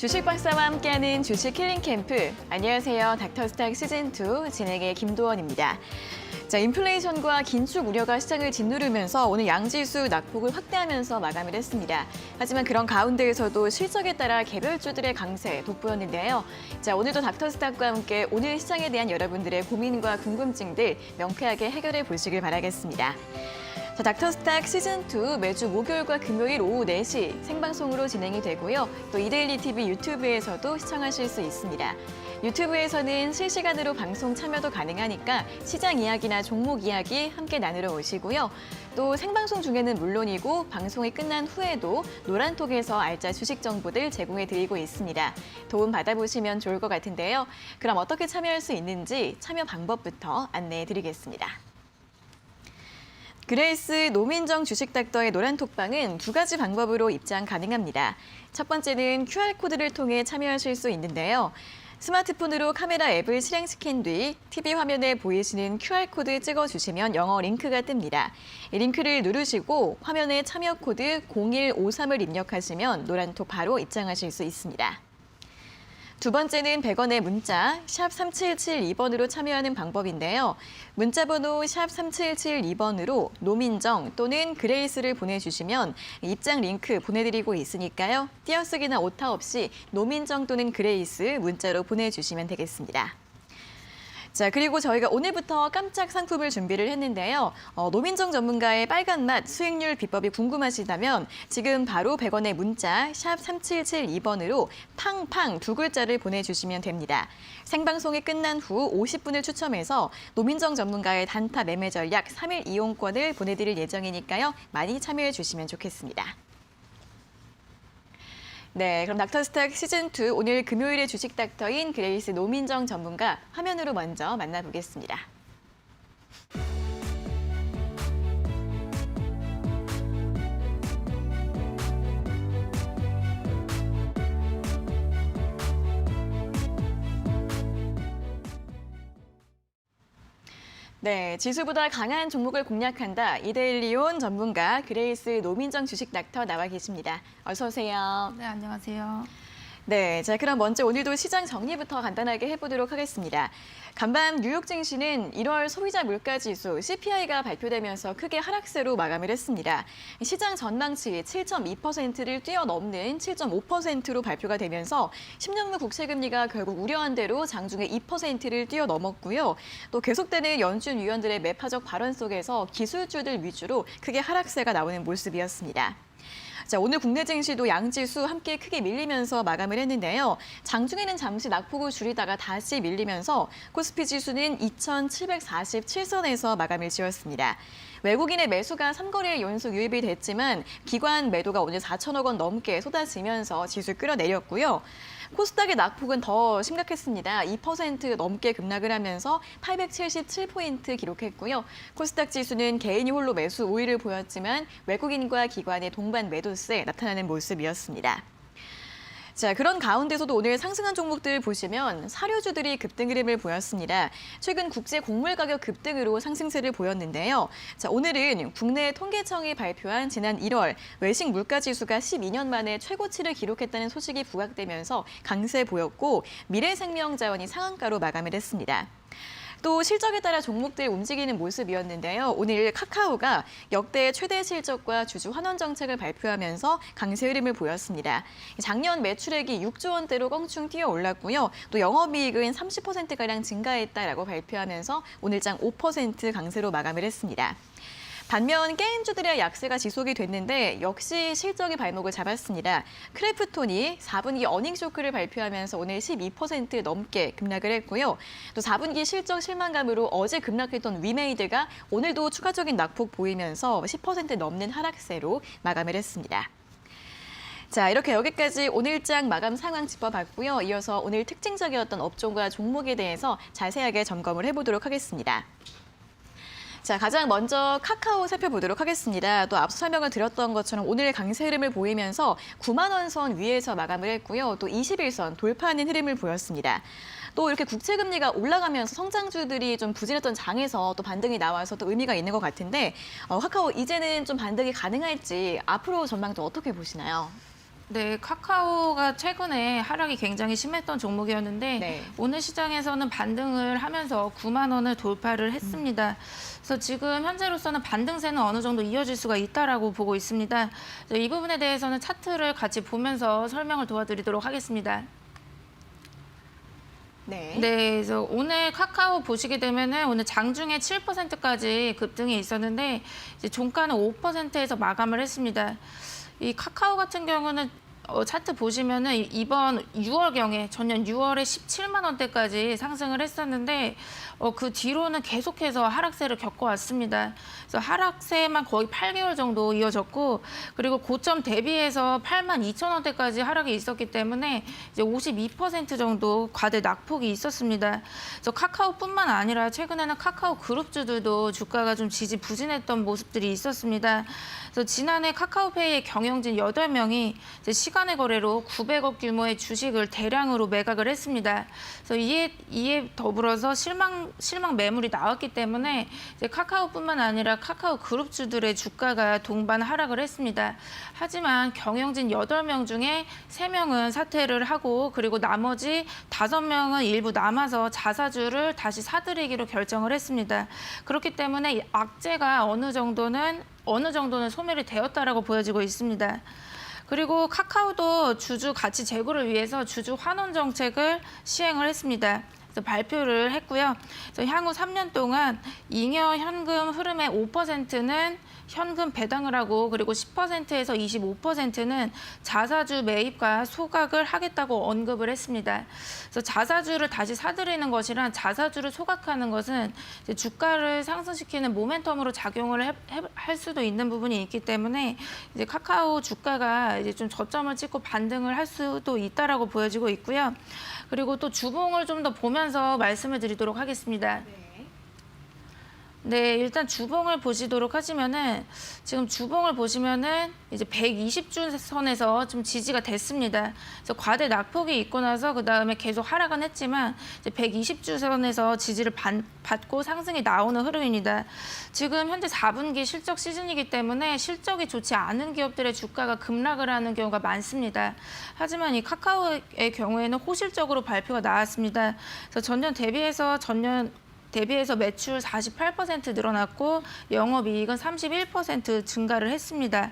주식 박사와 함께하는 주식 힐링 캠프. 안녕하세요. 닥터스탁 시즌2 진행의 김도원입니다. 자, 인플레이션과 긴축 우려가 시장을 짓누르면서 오늘 양지수 낙폭을 확대하면서 마감을 했습니다. 하지만 그런 가운데에서도 실적에 따라 개별주들의 강세 돋보였는데요. 자, 오늘도 닥터스탁과 함께 오늘 시장에 대한 여러분들의 고민과 궁금증들 명쾌하게 해결해 보시길 바라겠습니다. 자, 닥터스탁 시즌2 매주 목요일과 금요일 오후 4시 생방송으로 진행이 되고요. 또 이데일리 TV 유튜브에서도 시청하실 수 있습니다. 유튜브에서는 실시간으로 방송 참여도 가능하니까 시장 이야기나 종목 이야기 함께 나누러 오시고요. 또 생방송 중에는 물론이고 방송이 끝난 후에도 노란톡에서 알짜 주식 정보들 제공해드리고 있습니다. 도움 받아보시면 좋을 것 같은데요. 그럼 어떻게 참여할 수 있는지 참여 방법부터 안내해드리겠습니다. 그레이스 노민정 주식닥터의 노란톡방은 두 가지 방법으로 입장 가능합니다. 첫 번째는 QR코드를 통해 참여하실 수 있는데요. 스마트폰으로 카메라 앱을 실행시킨 뒤 TV 화면에 보이시는 QR코드 찍어주시면 영어 링크가 뜹니다. 이 링크를 누르시고 화면에 참여 코드 0153을 입력하시면 노란톡 바로 입장하실 수 있습니다. 두 번째는 100원의 문자 샵 3772번으로 참여하는 방법인데요. 문자번호 샵 3772번으로 노민정 또는 그레이스를 보내주시면 입장 링크 보내드리고 있으니까요. 띄어쓰기나 오타 없이 노민정 또는 그레이스 문자로 보내주시면 되겠습니다. 자, 그리고 저희가 오늘부터 깜짝 상품을 준비를 했는데요. 노민정 전문가의 빨간맛 수익률 비법이 궁금하시다면 지금 바로 100원의 문자 샵 3772번으로 팡팡 두 글자를 보내주시면 됩니다. 생방송이 끝난 후 50분을 추첨해서 노민정 전문가의 단타 매매 전략 3일 이용권을 보내드릴 예정이니까요. 많이 참여해 주시면 좋겠습니다. 네, 그럼 닥터스탁 시즌2 오늘 금요일의 주식 닥터인 그레이스 노민정 전문가 화면으로 먼저 만나보겠습니다. 네, 지수보다 강한 종목을 공략한다. 이데일리온 전문가 그레이스 노민정 주식 닥터 나와 계십니다. 어서 오세요. 네, 안녕하세요. 네, 자 그럼 먼저 오늘도 시장 정리부터 간단하게 해보도록 하겠습니다. 간밤 뉴욕 증시는 1월 소비자 물가지수 CPI가 발표되면서 크게 하락세로 마감을 했습니다. 시장 전망치 7.2%를 뛰어넘는 7.5%로 발표가 되면서 10년물 국채금리가 결국 우려한 대로 장중에 2%를 뛰어넘었고요. 또 계속되는 연준 위원들의 매파적 발언 속에서 기술주들 위주로 크게 하락세가 나오는 모습이었습니다. 자, 오늘 국내 증시도 양지수 함께 크게 밀리면서 마감을 했는데요. 장중에는 잠시 낙폭을 줄이다가 다시 밀리면서 코스피 지수는 2,747선에서 마감을 지었습니다. 외국인의 매수가 3거래일 연속 유입이 됐지만 기관 매도가 오늘 4천억 원 넘게 쏟아지면서 지수 끌어내렸고요. 코스닥의 낙폭은 더 심각했습니다. 2% 넘게 급락을 하면서 877포인트 기록했고요. 코스닥 지수는 개인이 홀로 매수 우위를 보였지만 외국인과 기관의 동반 매도세 나타나는 모습이었습니다. 자, 그런 가운데서도 오늘 상승한 종목들 보시면 사료주들이 급등 흐름을 보였습니다. 최근 국제 곡물 가격 급등으로 상승세를 보였는데요. 자, 오늘은 국내 통계청이 발표한 지난 1월 외식 물가지수가 12년 만에 최고치를 기록했다는 소식이 부각되면서 강세 보였고 미래생명자원이 상한가로 마감을 했습니다. 또 실적에 따라 종목들 움직이는 모습이었는데요. 오늘 카카오가 역대 최대 실적과 주주 환원 정책을 발표하면서 강세 흐름을 보였습니다. 작년 매출액이 6조 원대로 껑충 뛰어 올랐고요. 또 영업이익은 30%가량 증가했다라고 발표하면서 오늘장 5% 강세로 마감을 했습니다. 반면 게임주들의 약세가 지속이 됐는데 역시 실적이 발목을 잡았습니다. 크래프톤이 4분기 어닝 쇼크를 발표하면서 오늘 12% 넘게 급락을 했고요. 또 4분기 실적 실망감으로 어제 급락했던 위메이드가 오늘도 추가적인 낙폭 보이면서 10% 넘는 하락세로 마감을 했습니다. 자, 이렇게 여기까지 오늘장 마감 상황 짚어봤고요. 이어서 오늘 특징적이었던 업종과 종목에 대해서 자세하게 점검을 해보도록 하겠습니다. 자, 가장 먼저 카카오 살펴보도록 하겠습니다. 또 앞서 설명을 드렸던 것처럼 오늘 강세 흐름을 보이면서 9만 원 선 위에서 마감을 했고요. 또 21선 돌파하는 흐름을 보였습니다. 또 이렇게 국채금리가 올라가면서 성장주들이 좀 부진했던 장에서 또 반등이 나와서 또 의미가 있는 것 같은데 카카오 이제는 좀 반등이 가능할지 앞으로 전망 좀 어떻게 보시나요? 네, 카카오가 최근에 하락이 굉장히 심했던 종목이었는데 네. 오늘 시장에서는 반등을 하면서 9만 원을 돌파를 했습니다. 그래서 지금 현재로서는 반등세는 어느 정도 이어질 수가 있다라고 보고 있습니다. 이 부분에 대해서는 차트를 같이 보면서 설명을 도와드리도록 하겠습니다. 네. 네, 그래서 오늘 카카오 보시게 되면은 오늘 장중에 7%까지 급등이 있었는데 이제 종가는 5%에서 마감을 했습니다. 이 카카오 같은 경우는 차트 보시면은 이번 6월경에 전년 6월에 17만 원대까지 상승을 했었는데 그 뒤로는 계속해서 하락세를 겪어왔습니다. 그래서 하락세만 거의 8개월 정도 이어졌고 그리고 고점 대비해서 8만 2천 원대까지 하락이 있었기 때문에 이제 52% 정도 과대 낙폭이 있었습니다. 그래서 카카오뿐만 아니라 최근에는 카카오 그룹주들도 주가가 좀 지지부진했던 모습들이 있었습니다. 그래서 지난해 카카오페이의 경영진 8명이 이제 시간의 거래로 900억 규모의 주식을 대량으로 매각을 했습니다. 그래서 이에 더불어서 실망 매물이 나왔기 때문에 이제 카카오뿐만 아니라 카카오 그룹주들의 주가가 동반 하락을 했습니다. 하지만 경영진 8명 중에 3명은 사퇴를 하고 그리고 나머지 5명은 일부 남아서 자사주를 다시 사들이기로 결정을 했습니다. 그렇기 때문에 이 악재가 어느 정도는 소멸이 되었다라고 보여지고 있습니다. 그리고 카카오도 주주 가치 제고를 위해서 주주 환원 정책을 시행을 했습니다. 그래서 발표를 했고요. 그래서 향후 3년 동안 잉여 현금 흐름의 5%는 현금 배당을 하고 그리고 10%에서 25%는 자사주 매입과 소각을 하겠다고 언급을 했습니다. 그래서 자사주를 다시 사들이는 것이란 자사주를 소각하는 것은 이제 주가를 상승시키는 모멘텀으로 작용을 할 수도 있는 부분이 있기 때문에 이제 카카오 주가가 이제 좀 저점을 찍고 반등을 할 수도 있다라고 보여지고 있고요. 그리고 또 주봉을 좀 더 보면서 말씀을 드리도록 하겠습니다. 네, 일단 주봉을 보시도록 하시면은 지금 주봉을 보시면은 이제 120주 선에서 좀 지지가 됐습니다. 그래서 과대 낙폭이 있고 나서 그 다음에 계속 하락은 했지만 이제 120주 선에서 지지를 받고 상승이 나오는 흐름입니다. 지금 현재 4분기 실적 시즌이기 때문에 실적이 좋지 않은 기업들의 주가가 급락을 하는 경우가 많습니다. 하지만 이 카카오의 경우에는 호실적으로 발표가 나왔습니다. 그래서 전년 대비해서 매출 48% 늘어났고 영업이익은 31% 증가를 했습니다.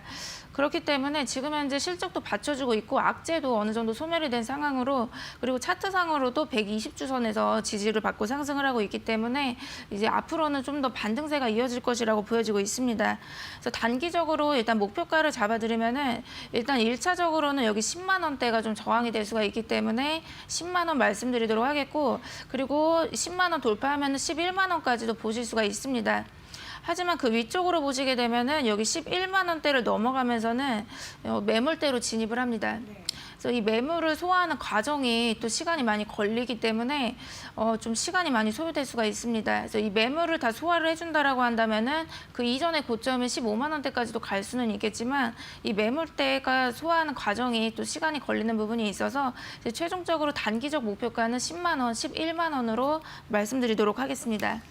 그렇기 때문에 지금 현재 실적도 받쳐주고 있고 악재도 어느 정도 소멸이 된 상황으로 그리고 차트상으로도 120주선에서 지지를 받고 상승을 하고 있기 때문에 이제 앞으로는 좀 더 반등세가 이어질 것이라고 보여지고 있습니다. 그래서 단기적으로 일단 목표가를 잡아드리면은 일단 1차적으로는 여기 10만 원대가 좀 저항이 될 수가 있기 때문에 10만 원 말씀드리도록 하겠고 그리고 10만 원 돌파하면 11만 원까지도 보실 수가 있습니다. 하지만 그 위쪽으로 보시게 되면은 여기 11만 원대를 넘어가면서는 매물대로 진입을 합니다. 그래서 이 매물을 소화하는 과정이 또 시간이 많이 걸리기 때문에 좀 시간이 많이 소요될 수가 있습니다. 그래서 이 매물을 다 소화를 해준다라고 한다면은 그 이전의 고점인 15만 원대까지도 갈 수는 있겠지만 이 매물대가 소화하는 과정이 또 시간이 걸리는 부분이 있어서 이제 최종적으로 단기적 목표가는 10만 원, 11만 원으로 말씀드리도록 하겠습니다.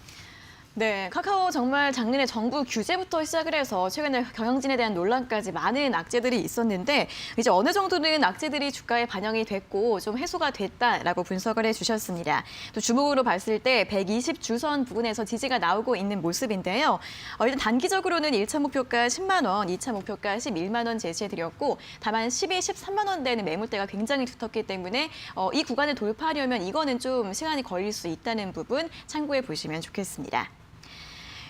네, 카카오 정말 작년에 정부 규제부터 시작을 해서 최근에 경영진에 대한 논란까지 많은 악재들이 있었는데 이제 어느 정도는 악재들이 주가에 반영이 됐고 좀 해소가 됐다라고 분석을 해주셨습니다. 또 주목으로 봤을 때 120주선 부근에서 지지가 나오고 있는 모습인데요. 일단 단기적으로는 1차 목표가 10만 원, 2차 목표가 11만 원 제시해드렸고 다만 12, 13만 원대는 매물대가 굉장히 두텁기 때문에 이 구간을 돌파하려면 이거는 좀 시간이 걸릴 수 있다는 부분 참고해 보시면 좋겠습니다.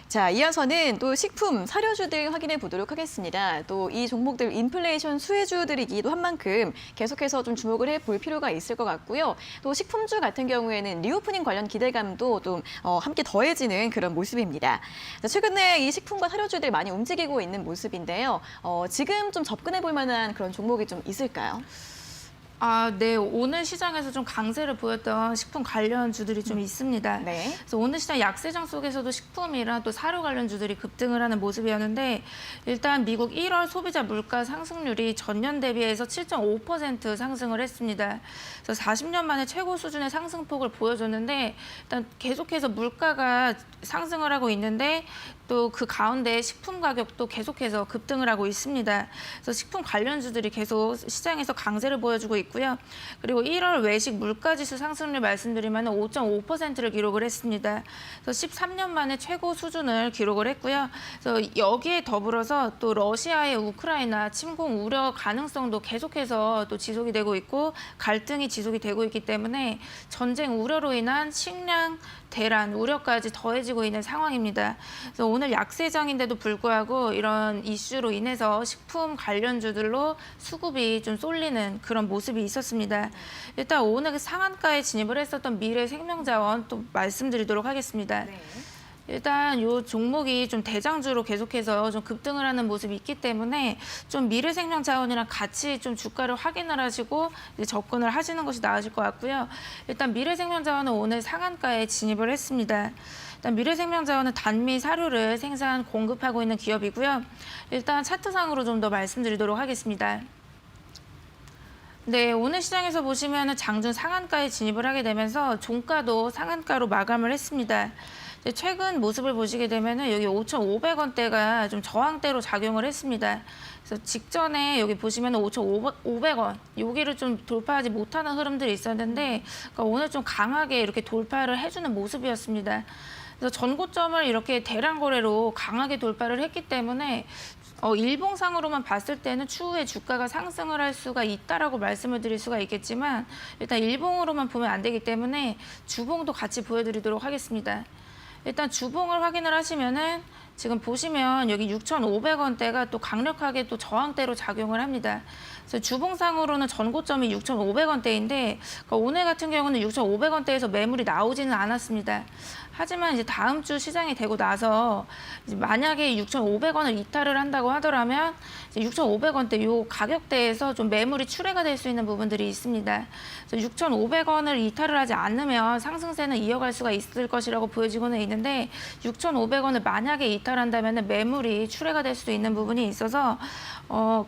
자, 이어서는 또 식품, 사료주들 확인해 보도록 하겠습니다. 또 이 종목들 인플레이션 수혜주들이기도 한 만큼 계속해서 좀 주목을 해볼 필요가 있을 것 같고요. 또 식품주 같은 경우에는 리오프닝 관련 기대감도 좀 함께 더해지는 그런 모습입니다. 자, 최근에 이 식품과 사료주들 많이 움직이고 있는 모습인데요. 지금 좀 접근해 볼 만한 그런 종목이 좀 있을까요? 네. 오늘 시장에서 좀 강세를 보였던 식품 관련주들이 좀 있습니다. 네. 그래서 오늘 시장 약세장 속에서도 식품이랑 또 사료 관련주들이 급등을 하는 모습이었는데 일단 미국 1월 소비자 물가 상승률이 전년 대비해서 7.5% 상승을 했습니다. 그래서 40년 만에 최고 수준의 상승폭을 보여줬는데 일단 계속해서 물가가 상승을 하고 있는데 또 그 가운데 식품 가격도 계속해서 급등을 하고 있습니다. 그래서 식품 관련주들이 계속 시장에서 강세를 보여주고 있고요. 그리고 1월 외식 물가지수 상승률 말씀드리면 5.5%를 기록을 했습니다. 그래서 13년 만에 최고 수준을 기록을 했고요. 그래서 여기에 더불어서 또 러시아의 우크라이나 침공 우려 가능성도 계속해서 또 지속이 되고 있고 갈등이 지속이 되고 있기 때문에 전쟁 우려로 인한 식량 대란 우려까지 더해지고 있는 상황입니다. 그래서 오늘 약세장인데도 불구하고 이런 이슈로 인해서 식품 관련주들로 수급이 좀 쏠리는 그런 모습이 있었습니다. 일단 오늘 그 상한가에 진입을 했었던 미래생명자원 또 말씀드리도록 하겠습니다. 네. 일단 이 종목이 좀 대장주로 계속해서 좀 급등을 하는 모습이 있기 때문에 좀 미래생명자원이랑 같이 좀 주가를 확인을 하시고 이제 접근을 하시는 것이 나으실 것 같고요. 일단 미래생명자원은 오늘 상한가에 진입을 했습니다. 일단 미래생명자원은 단미 사료를 생산 공급하고 있는 기업이고요. 일단 차트상으로 좀 더 말씀드리도록 하겠습니다. 네, 오늘 시장에서 보시면 장중 상한가에 진입을 하게 되면서 종가도 상한가로 마감을 했습니다. 최근 모습을 보시게 되면 여기 5,500원대가 좀 저항대로 작용을 했습니다. 그래서 직전에 여기 보시면 5,500원 여기를 좀 돌파하지 못하는 흐름들이 있었는데 그러니까 오늘 좀 강하게 이렇게 돌파를 해주는 모습이었습니다. 그래서 전고점을 이렇게 대량 거래로 강하게 돌파를 했기 때문에 일봉상으로만 봤을 때는 추후에 주가가 상승을 할 수가 있다라고 말씀을 드릴 수가 있겠지만 일단 일봉으로만 보면 안 되기 때문에 주봉도 같이 보여드리도록 하겠습니다. 일단 주봉을 확인을 하시면은 지금 보시면 여기 6,500원대가 또 강력하게 또 저항대로 작용을 합니다. 그래서 주봉상으로는 전고점이 6,500원대인데 그러니까 오늘 같은 경우는 6,500원대에서 매물이 나오지는 않았습니다. 하지만 이제 다음 주 시장이 되고 나서 이제 만약에 6,500원을 이탈을 한다고 하더라면 6,500원대 요 가격대에서 좀 매물이 출회가 될 수 있는 부분들이 있습니다. 그래서 6,500원을 이탈을 하지 않으면 상승세는 이어갈 수가 있을 것이라고 보여지고는 있는데 6,500원을 만약에 이탈한다면 매물이 출회가 될 수도 있는 부분이 있어서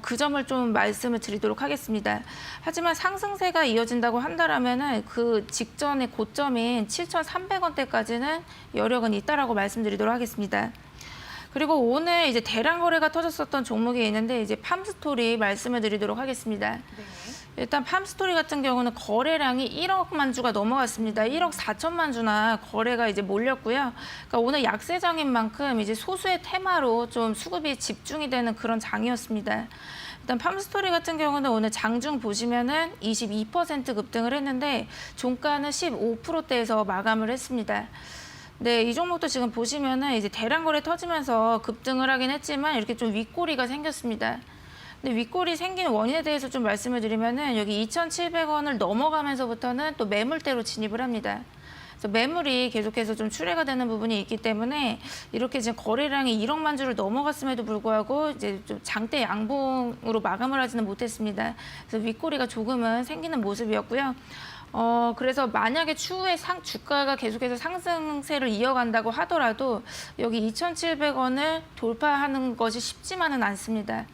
그 점을 좀 말씀을 드리도록 하겠습니다. 하지만 상승세가 이어진다고 한다라면은 그 직전의 고점인 7,300원대까지는 여력은 있다라고 말씀드리도록 하겠습니다. 그리고 오늘 이제 대량 거래가 터졌었던 종목이 있는데 이제 팜스토리 말씀을 드리도록 하겠습니다. 네. 일단 팜스토리 같은 경우는 거래량이 1억만 주가 넘어갔습니다. 1억 4천만 주나 거래가 이제 몰렸고요. 그러니까 오늘 약세장인 만큼 이제 소수의 테마로 좀 수급이 집중이 되는 그런 장이었습니다. 일단 팜스토리 같은 경우는 오늘 장중 보시면은 22% 급등을 했는데 종가는 15%대에서 마감을 했습니다. 네, 이 종목도 지금 보시면은 이제 대량 거래 터지면서 급등을 하긴 했지만 이렇게 좀 윗꼬리가 생겼습니다. 근데 윗골이 생긴 원인에 대해서 좀 말씀을 드리면은 여기 2,700원을 넘어가면서부터는 또 매물대로 진입을 합니다. 그래서 매물이 계속해서 좀 출회가 되는 부분이 있기 때문에 이렇게 지금 거래량이 1억만 주를 넘어갔음에도 불구하고 이제 좀 장대 양봉으로 마감을 하지는 못했습니다. 그래서 윗꼬리가 조금은 생기는 모습이었고요. 그래서 만약에 추후에 주가가 계속해서 상승세를 이어간다고 하더라도 여기 2,700원을 돌파하는 것이 쉽지만은 않습니다.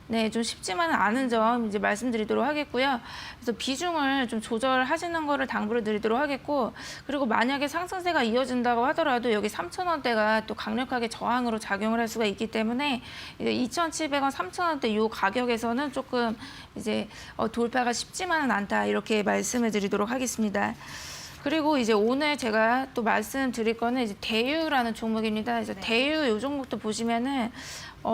네, 좀 쉽지만은 않은 점 이제 말씀드리도록 하겠고요. 그래서 비중을 좀 조절하시는 거를 당부를 드리도록 하겠고, 그리고 만약에 상승세가 이어진다고 하더라도 여기 3,000원대가 또 강력하게 저항으로 작용을 할 수가 있기 때문에 이제 2,700원, 3,000원대 이 가격에서는 조금 이제 돌파가 쉽지만은 않다 이렇게 말씀을 드리도록 하겠습니다. 그리고 이제 오늘 제가 또 말씀드릴 거는 이제 대유라는 종목입니다. 그래서 대유 이 종목도 보시면은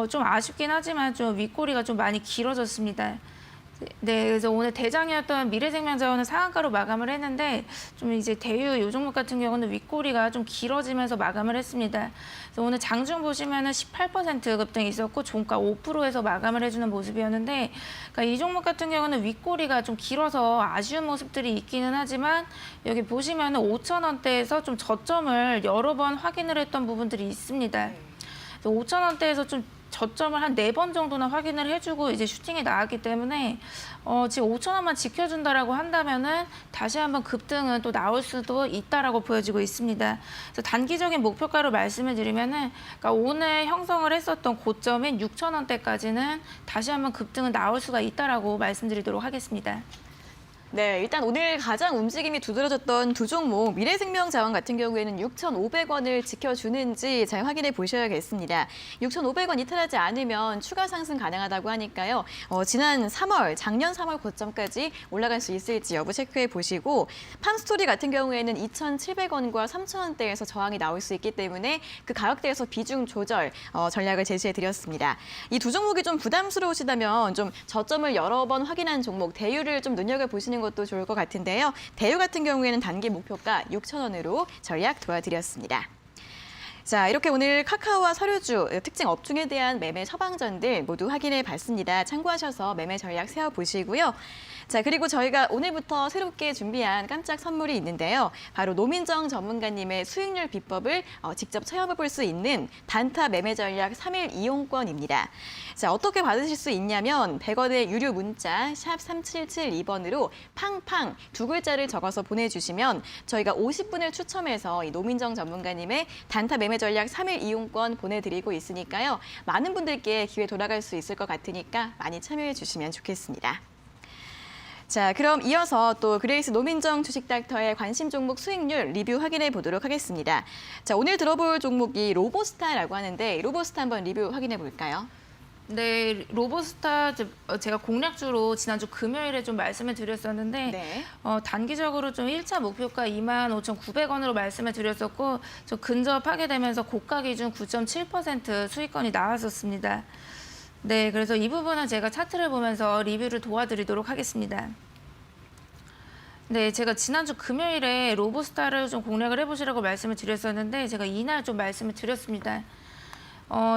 좀 아쉽긴 하지만 좀 윗꼬리가 좀 많이 길어졌습니다. 네, 그래서 오늘 대장이었던 미래생명자원은 상한가로 마감을 했는데 좀 이제 대유 이 종목 같은 경우는 윗꼬리가 좀 길어지면서 마감을 했습니다. 그래서 오늘 장중 보시면은 18% 급등이 있었고 종가 5%에서 마감을 해주는 모습이었는데, 그러니까 이 종목 같은 경우는 윗꼬리가 좀 길어서 아쉬운 모습들이 있기는 하지만 여기 보시면은 5,000원대에서 좀 저점을 여러 번 확인을 했던 부분들이 있습니다. 5,000원대에서 좀 저점을 한 4번 정도나 확인을 해주고 이제 슈팅이 나왔기 때문에 지금 5,000원만 지켜준다라고 한다면은 다시 한번 급등은 또 나올 수도 있다라고 보여지고 있습니다. 그래서 단기적인 목표가로 말씀을 드리면은 그러니까 오늘 형성을 했었던 고점인 6,000원대까지는 다시 한번 급등은 나올 수가 있다라고 말씀드리도록 하겠습니다. 네, 일단 오늘 가장 움직임이 두드러졌던 두 종목, 미래생명자원 같은 경우에는 6,500원을 지켜주는지 잘 확인해 보셔야겠습니다. 6,500원 이탈하지 않으면 추가 상승 가능하다고 하니까요. 지난 3월, 작년 3월 고점까지 올라갈 수 있을지 여부 체크해 보시고, 팜스토리 같은 경우에는 2,700원과 3,000원대에서 저항이 나올 수 있기 때문에 그 가격대에서 비중 조절 전략을 제시해 드렸습니다. 이 두 종목이 좀 부담스러우시다면 좀 저점을 여러 번 확인한 종목, 대유를 좀 눈여겨보시는 것도 좋을 것 같은데요. 대유 같은 경우에는 단기 목표가 6,000원으로 전략 도와드렸습니다. 자, 이렇게 오늘 카카오와 서류주 특징 업종에 대한 매매 처방전들 모두 확인해 봤습니다. 참고하셔서 매매 전략 세워보시고요. 자, 그리고 저희가 오늘부터 새롭게 준비한 깜짝 선물이 있는데요. 바로 노민정 전문가님의 수익률 비법을 직접 체험해 볼 수 있는 단타 매매 전략 3일 이용권입니다. 자, 어떻게 받으실 수 있냐면 100원의 유료 문자 샵 3772번으로 팡팡 두 글자를 적어서 보내주시면 저희가 50분을 추첨해서 이 노민정 전문가님의 단타 매매 전략 3일 이용권 보내드리고 있으니까요. 많은 분들께 기회 돌아갈 수 있을 것 같으니까 많이 참여해 주시면 좋겠습니다. 자, 그럼 이어서 또 그레이스 노민정 주식닥터의 관심 종목 수익률 리뷰 확인해 보도록 하겠습니다. 자, 오늘 들어볼 종목이 로보스타라고 하는데 로보스타 한번 리뷰 확인해 볼까요? 네, 로보스타 제가 공략주로 지난주 금요일에 좀 말씀을 드렸었는데 네. 단기적으로 좀 1차 목표가 25,900원으로 말씀을 드렸었고 좀 근접하게 되면서 고가 기준 9.7% 수익권이 나왔었습니다. 네, 그래서 이 부분은 제가 차트를 보면서 리뷰를 도와드리도록 하겠습니다. 네, 제가 지난주 금요일에 로보스타를 좀 공략을 해보시라고 말씀을 드렸었는데 제가 이날 좀 말씀을 드렸습니다.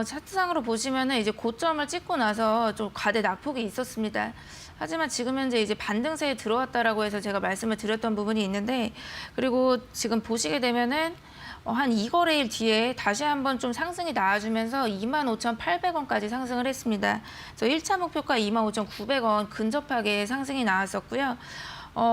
차트상으로 보시면은 이제 고점을 찍고 나서 좀 과대 낙폭이 있었습니다. 하지만 지금 현재 이제 반등세에 들어왔다라고 해서 제가 말씀을 드렸던 부분이 있는데 그리고 지금 보시게 되면은 한 2거래일 뒤에 다시 한번 좀 상승이 나와주면서 25,800원까지 상승을 했습니다. 그래서 1차 목표가 25,900원 근접하게 상승이 나왔었고요.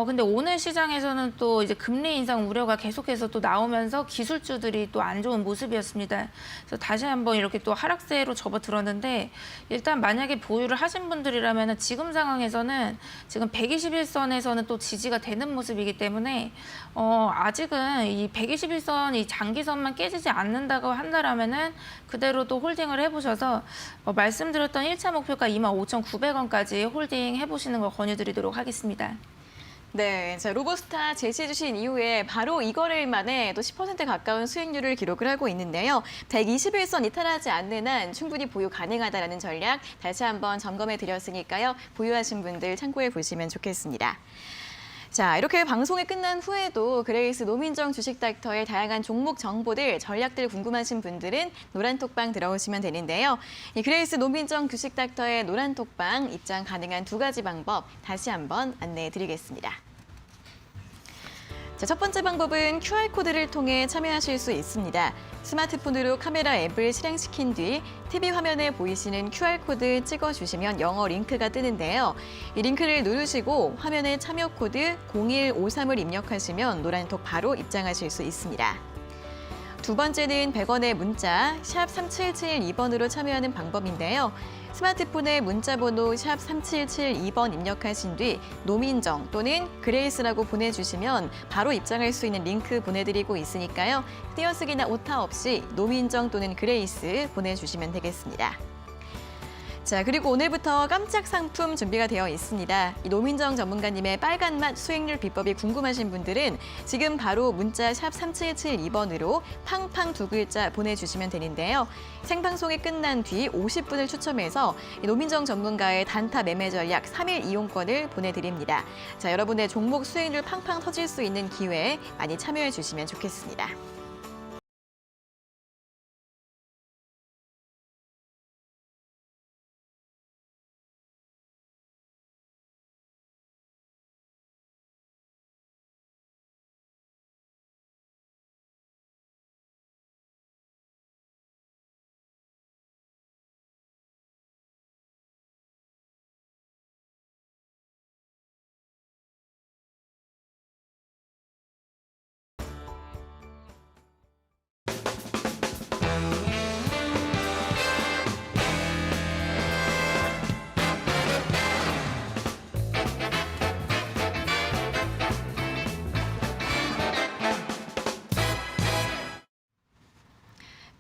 근데 오늘 시장에서는 또 이제 금리 인상 우려가 계속해서 또 나오면서 기술주들이 또 안 좋은 모습이었습니다. 그래서 다시 한번 이렇게 또 하락세로 접어들었는데 일단 만약에 보유를 하신 분들이라면 지금 상황에서는 지금 121선에서는 또 지지가 되는 모습이기 때문에 아직은 이 121선 이 장기선만 깨지지 않는다고 한다라면은 그대로 또 홀딩을 해보셔서 말씀드렸던 1차 목표가 25,900원까지 홀딩 해보시는 걸 권유드리도록 하겠습니다. 네, 자, 로보스타 제시해 주신 이후에 바로 이거래일 만에 또 10% 가까운 수익률을 기록을 하고 있는데요. 121선 이탈하지 않는 한 충분히 보유 가능하다는 전략 다시 한번 점검해 드렸으니까요. 보유하신 분들 참고해 보시면 좋겠습니다. 자, 이렇게 방송이 끝난 후에도 그레이스 노민정 주식닥터의 다양한 종목 정보들, 전략들 궁금하신 분들은 노란톡방 들어오시면 되는데요. 이 그레이스 노민정 주식닥터의 노란톡방 입장 가능한 두 가지 방법 다시 한번 안내해 드리겠습니다. 자, 첫 번째 방법은 QR코드를 통해 참여하실 수 있습니다. 스마트폰으로 카메라 앱을 실행시킨 뒤 TV 화면에 보이시는 QR코드 찍어주시면 영어 링크가 뜨는데요. 이 링크를 누르시고 화면에 참여 코드 0153을 입력하시면 노란톡 바로 입장하실 수 있습니다. 두 번째는 100원의 문자 샵 3772번으로 참여하는 방법인데요. 스마트폰에 문자번호 샵 3772번 입력하신 뒤 노민정 또는 그레이스라고 보내주시면 바로 입장할 수 있는 링크 보내드리고 있으니까요. 띄어쓰기나 오타 없이 노민정 또는 그레이스 보내주시면 되겠습니다. 자, 그리고 오늘부터 깜짝 상품 준비가 되어 있습니다. 이 노민정 전문가님의 빨간맛 수익률 비법이 궁금하신 분들은 지금 바로 문자 샵 3772번으로 팡팡 두 글자 보내주시면 되는데요. 생방송이 끝난 뒤 50분을 추첨해서 이 노민정 전문가의 단타 매매 전략 3일 이용권을 보내드립니다. 자, 여러분의 종목 수익률 팡팡 터질 수 있는 기회에 많이 참여해 주시면 좋겠습니다.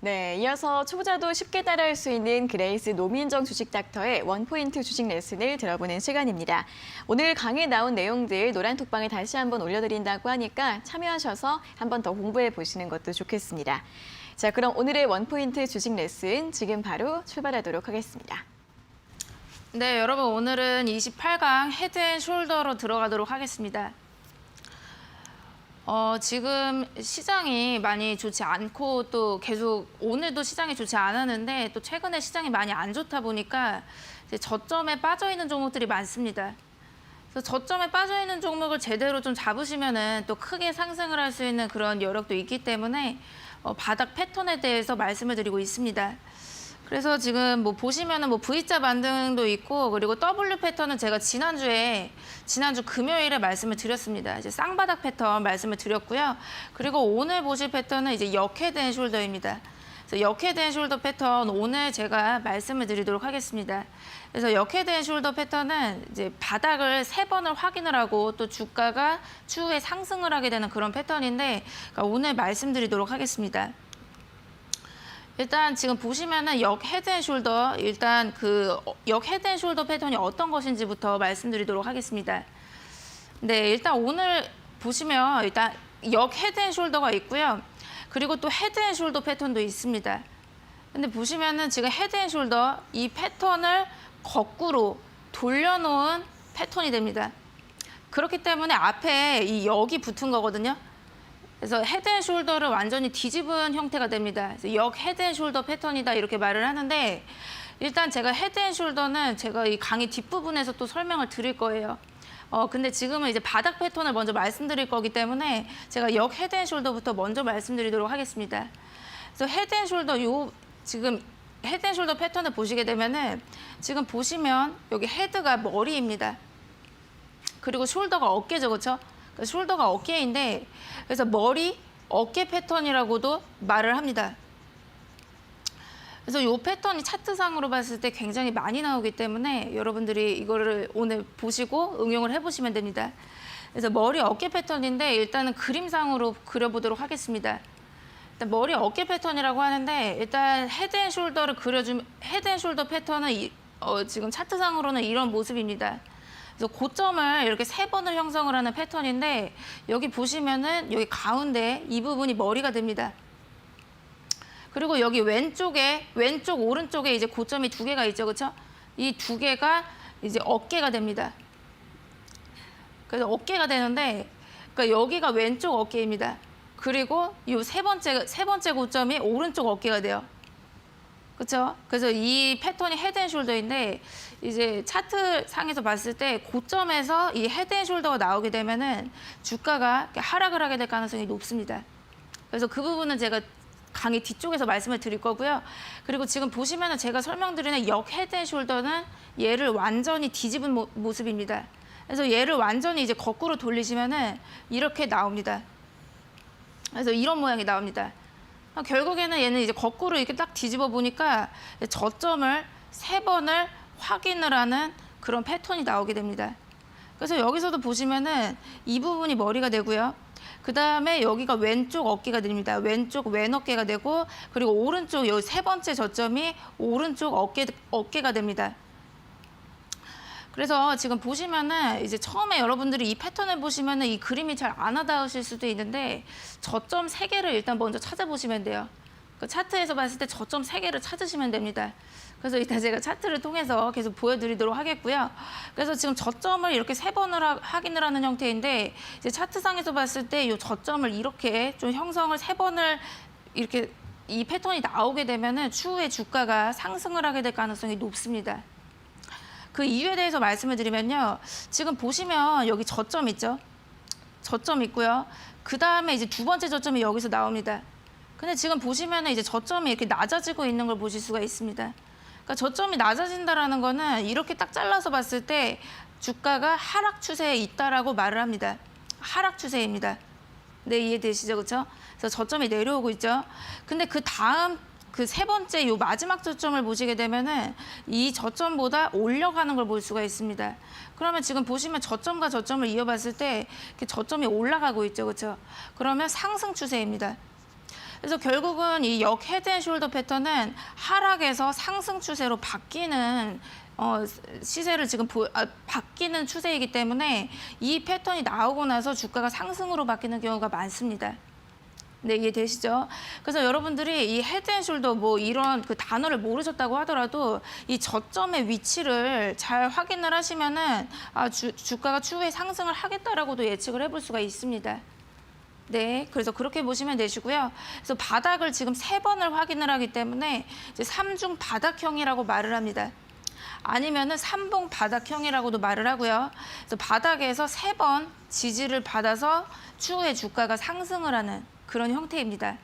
네, 이어서 초보자도 쉽게 따라할 수 있는 그레이스 노민정 주식 닥터의 원포인트 주식 레슨을 들어보는 시간입니다. 오늘 강의에 나온 내용들 노란톡방에 다시 한번 올려드린다고 하니까 참여하셔서 한번 더 공부해 보시는 것도 좋겠습니다. 자, 그럼 오늘의 원포인트 주식 레슨 지금 바로 출발하도록 하겠습니다. 네, 여러분 오늘은 28강 헤드앤숄더로 들어가도록 하겠습니다. 지금 시장이 많이 좋지 않고 또 계속 오늘도 시장이 좋지 않았는데 또 최근에 시장이 많이 안 좋다 보니까 이제 저점에 빠져 있는 종목들이 많습니다. 그래서 저점에 빠져 있는 종목을 제대로 좀 잡으시면은 또 크게 상승을 할 수 있는 그런 여력도 있기 때문에 바닥 패턴에 대해서 말씀을 드리고 있습니다. 그래서 지금 뭐 보시면은 뭐 V자 반등도 있고 그리고 W 패턴은 제가 지난주 금요일에 말씀을 드렸습니다. 이제 쌍바닥 패턴 말씀을 드렸고요. 그리고 오늘 보실 패턴은 이제 역헤드앤숄더입니다. 그래서 역헤드앤숄더 패턴 오늘 제가 말씀을 드리도록 하겠습니다. 그래서 역헤드앤숄더 패턴은 이제 바닥을 3번을 확인을 하고 또 주가가 추후에 상승을 하게 되는 그런 패턴인데 그러니까 오늘 말씀드리도록 하겠습니다. 일단 지금 보시면은 역 헤드앤숄더 일단 그 역 헤드앤숄더 패턴이 어떤 것인지부터 말씀드리도록 하겠습니다. 네, 일단 오늘 보시면 일단 역 헤드앤숄더가 있고요. 그리고 또 헤드앤숄더 패턴도 있습니다. 근데 보시면은 지금 헤드앤숄더 이 패턴을 거꾸로 돌려놓은 패턴이 됩니다. 그렇기 때문에 앞에 이 역이 붙은 거거든요. 그래서 헤드앤숄더를 완전히 뒤집은 형태가 됩니다. 그래서 역 헤드앤숄더 패턴이다 이렇게 말을 하는데 일단 제가 헤드앤숄더는 제가 이 강의 뒷부분에서 또 설명을 드릴 거예요. 근데 지금은 이제 바닥 패턴을 먼저 말씀드릴 거기 때문에 제가 역 헤드앤숄더부터 먼저 말씀드리도록 하겠습니다. 그래서 헤드앤숄더 지금 헤드앤숄더 패턴을 보시게 되면은 지금 보시면 여기 헤드가 머리입니다. 그리고 숄더가 어깨죠, 그렇죠? 숄더가 어깨인데 그래서 머리, 어깨 패턴이라고도 말을 합니다. 그래서 이 패턴이 차트상으로 봤을 때 굉장히 많이 나오기 때문에 여러분들이 이거를 오늘 보시고 응용을 해보시면 됩니다. 그래서 머리, 어깨 패턴인데 일단은 그림상으로 그려보도록 하겠습니다. 일단 머리, 어깨 패턴이라고 하는데 일단 헤드앤숄더를 그려주면 헤드앤숄더 패턴은 지금 차트상으로는 이런 모습입니다. 그래서 고점을 이렇게 3번을 형성을 하는 패턴인데 여기 보시면은 여기 가운데 이 부분이 머리가 됩니다. 그리고 여기 왼쪽 오른쪽에 이제 고점이 2개가 있죠, 그렇죠? 이 2개가 이제 어깨가 됩니다. 그래서 어깨가 되는데 그러니까 여기가 왼쪽 어깨입니다. 그리고 이 세 번째 고점이 오른쪽 어깨가 돼요. 그렇죠? 그래서 이 패턴이 헤드앤숄더인데 이제 차트 상에서 봤을 때 고점에서 이 헤드앤숄더가 나오게 되면은 주가가 이렇게 하락을 하게 될 가능성이 높습니다. 그래서 그 부분은 제가 강의 뒤쪽에서 말씀을 드릴 거고요. 그리고 지금 보시면은 제가 설명드리는 역 헤드앤숄더는 얘를 완전히 뒤집은 모습입니다. 그래서 얘를 완전히 이제 거꾸로 돌리시면은 이렇게 나옵니다. 그래서 이런 모양이 나옵니다. 결국에는 얘는 이제 거꾸로 이렇게 딱 뒤집어 보니까 저점을 3번을 확인을 하는 그런 패턴이 나오게 됩니다. 그래서 여기서도 보시면은 이 부분이 머리가 되고요. 그 다음에 여기가 왼쪽 어깨가 됩니다. 왼쪽 왼 어깨가 되고 그리고 오른쪽 여기 3번째 저점이 오른쪽 어깨가 됩니다. 그래서 지금 보시면은 이제 처음에 여러분들이 이 패턴을 보시면은 이 그림이 잘 안 와닿으실 수도 있는데 저점 3개를 일단 먼저 찾아보시면 돼요. 그 차트에서 봤을 때 저점 3개를 찾으시면 됩니다. 그래서 이따 제가 차트를 통해서 계속 보여드리도록 하겠고요. 그래서 지금 저점을 이렇게 3번을 확인을 하는 형태인데 이제 차트상에서 봤을 때 이 저점을 이렇게 좀 형성을 3번을 이렇게 이 패턴이 나오게 되면은 추후에 주가가 상승을 하게 될 가능성이 높습니다. 그 이유에 대해서 말씀을 드리면요. 지금 보시면 여기 저점 있죠? 저점 있고요. 그 다음에 이제 2번째 저점이 여기서 나옵니다. 근데 지금 보시면은 이제 저점이 이렇게 낮아지고 있는 걸 보실 수가 있습니다. 그러니까 저점이 낮아진다라는 거는 이렇게 딱 잘라서 봤을 때 주가가 하락 추세에 있다라고 말을 합니다. 하락 추세입니다. 네, 이해되시죠? 그렇죠? 그래서 저점이 내려오고 있죠. 근데 그 다음 그 3번째 요 마지막 저점을 보시게 되면은 이 저점보다 올려가는 걸 볼 수가 있습니다. 그러면 지금 보시면 저점과 저점을 이어봤을 때 이렇게 저점이 올라가고 있죠. 그렇죠? 그러면 상승 추세입니다. 그래서 결국은 이 역 헤드앤숄더 패턴은 하락에서 상승 추세로 바뀌는 시세를 지금 바뀌는 추세이기 때문에 이 패턴이 나오고 나서 주가가 상승으로 바뀌는 경우가 많습니다. 네, 이해되시죠? 그래서 여러분들이 이 헤드앤숄더 뭐 이런 그 단어를 모르셨다고 하더라도 이 저점의 위치를 잘 확인을 하시면은 주가가 추후에 상승을 하겠다라고도 예측을 해볼 수가 있습니다. 네, 그래서 그렇게 보시면 되시고요. 그래서 바닥을 지금 3번을 확인을 하기 때문에 이제 3중 바닥형이라고 말을 합니다. 아니면은 3봉 바닥형이라고도 말을 하고요. 그래서 바닥에서 3번 지지를 받아서 추후에 주가가 상승을 하는 그런 형태입니다.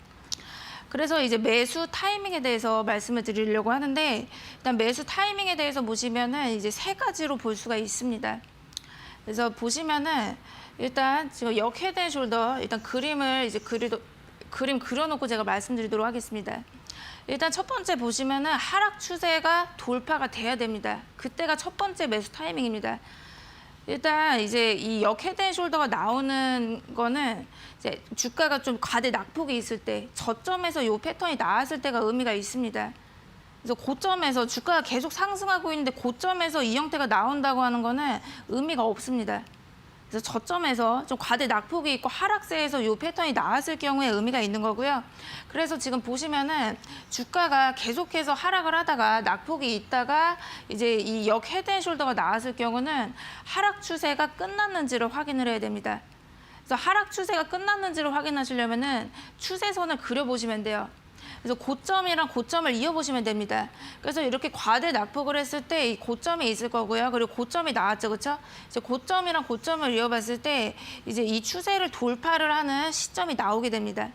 그래서 이제 매수 타이밍에 대해서 말씀을 드리려고 하는데, 일단 매수 타이밍에 대해서 보시면은 이제 3가지로 볼 수가 있습니다. 그래서 보시면은 일단 지금 역 헤드앤숄더 일단 그림을 이제 그림 그려놓고 제가 말씀드리도록 하겠습니다. 일단 첫 번째 보시면은 하락 추세가 돌파가 돼야 됩니다. 그때가 첫 번째 매수 타이밍입니다. 일단 이제 이 역 헤드앤숄더가 나오는 거는 이제 주가가 좀 과대 낙폭이 있을 때, 저점에서 이 패턴이 나왔을 때가 의미가 있습니다. 그래서 고점에서 주가가 계속 상승하고 있는데 고점에서 이 형태가 나온다고 하는 거는 의미가 없습니다. 그래서 저점에서 좀 과대 낙폭이 있고 하락세에서 이 패턴이 나왔을 경우에 의미가 있는 거고요. 그래서 지금 보시면은 주가가 계속해서 하락을 하다가 낙폭이 있다가 이제 이 역 헤드앤숄더가 나왔을 경우는 하락 추세가 끝났는지를 확인을 해야 됩니다. 그래서 하락 추세가 끝났는지를 확인하시려면은 추세선을 그려보시면 돼요. 그래서 고점이랑 고점을 이어보시면 됩니다. 그래서 이렇게 과대 낙폭을 했을 때 이 고점이 있을 거고요. 그리고 고점이 나왔죠, 그렇죠? 이제 고점이랑 고점을 이어봤을 때 이제 이 추세를 돌파를 하는 시점이 나오게 됩니다.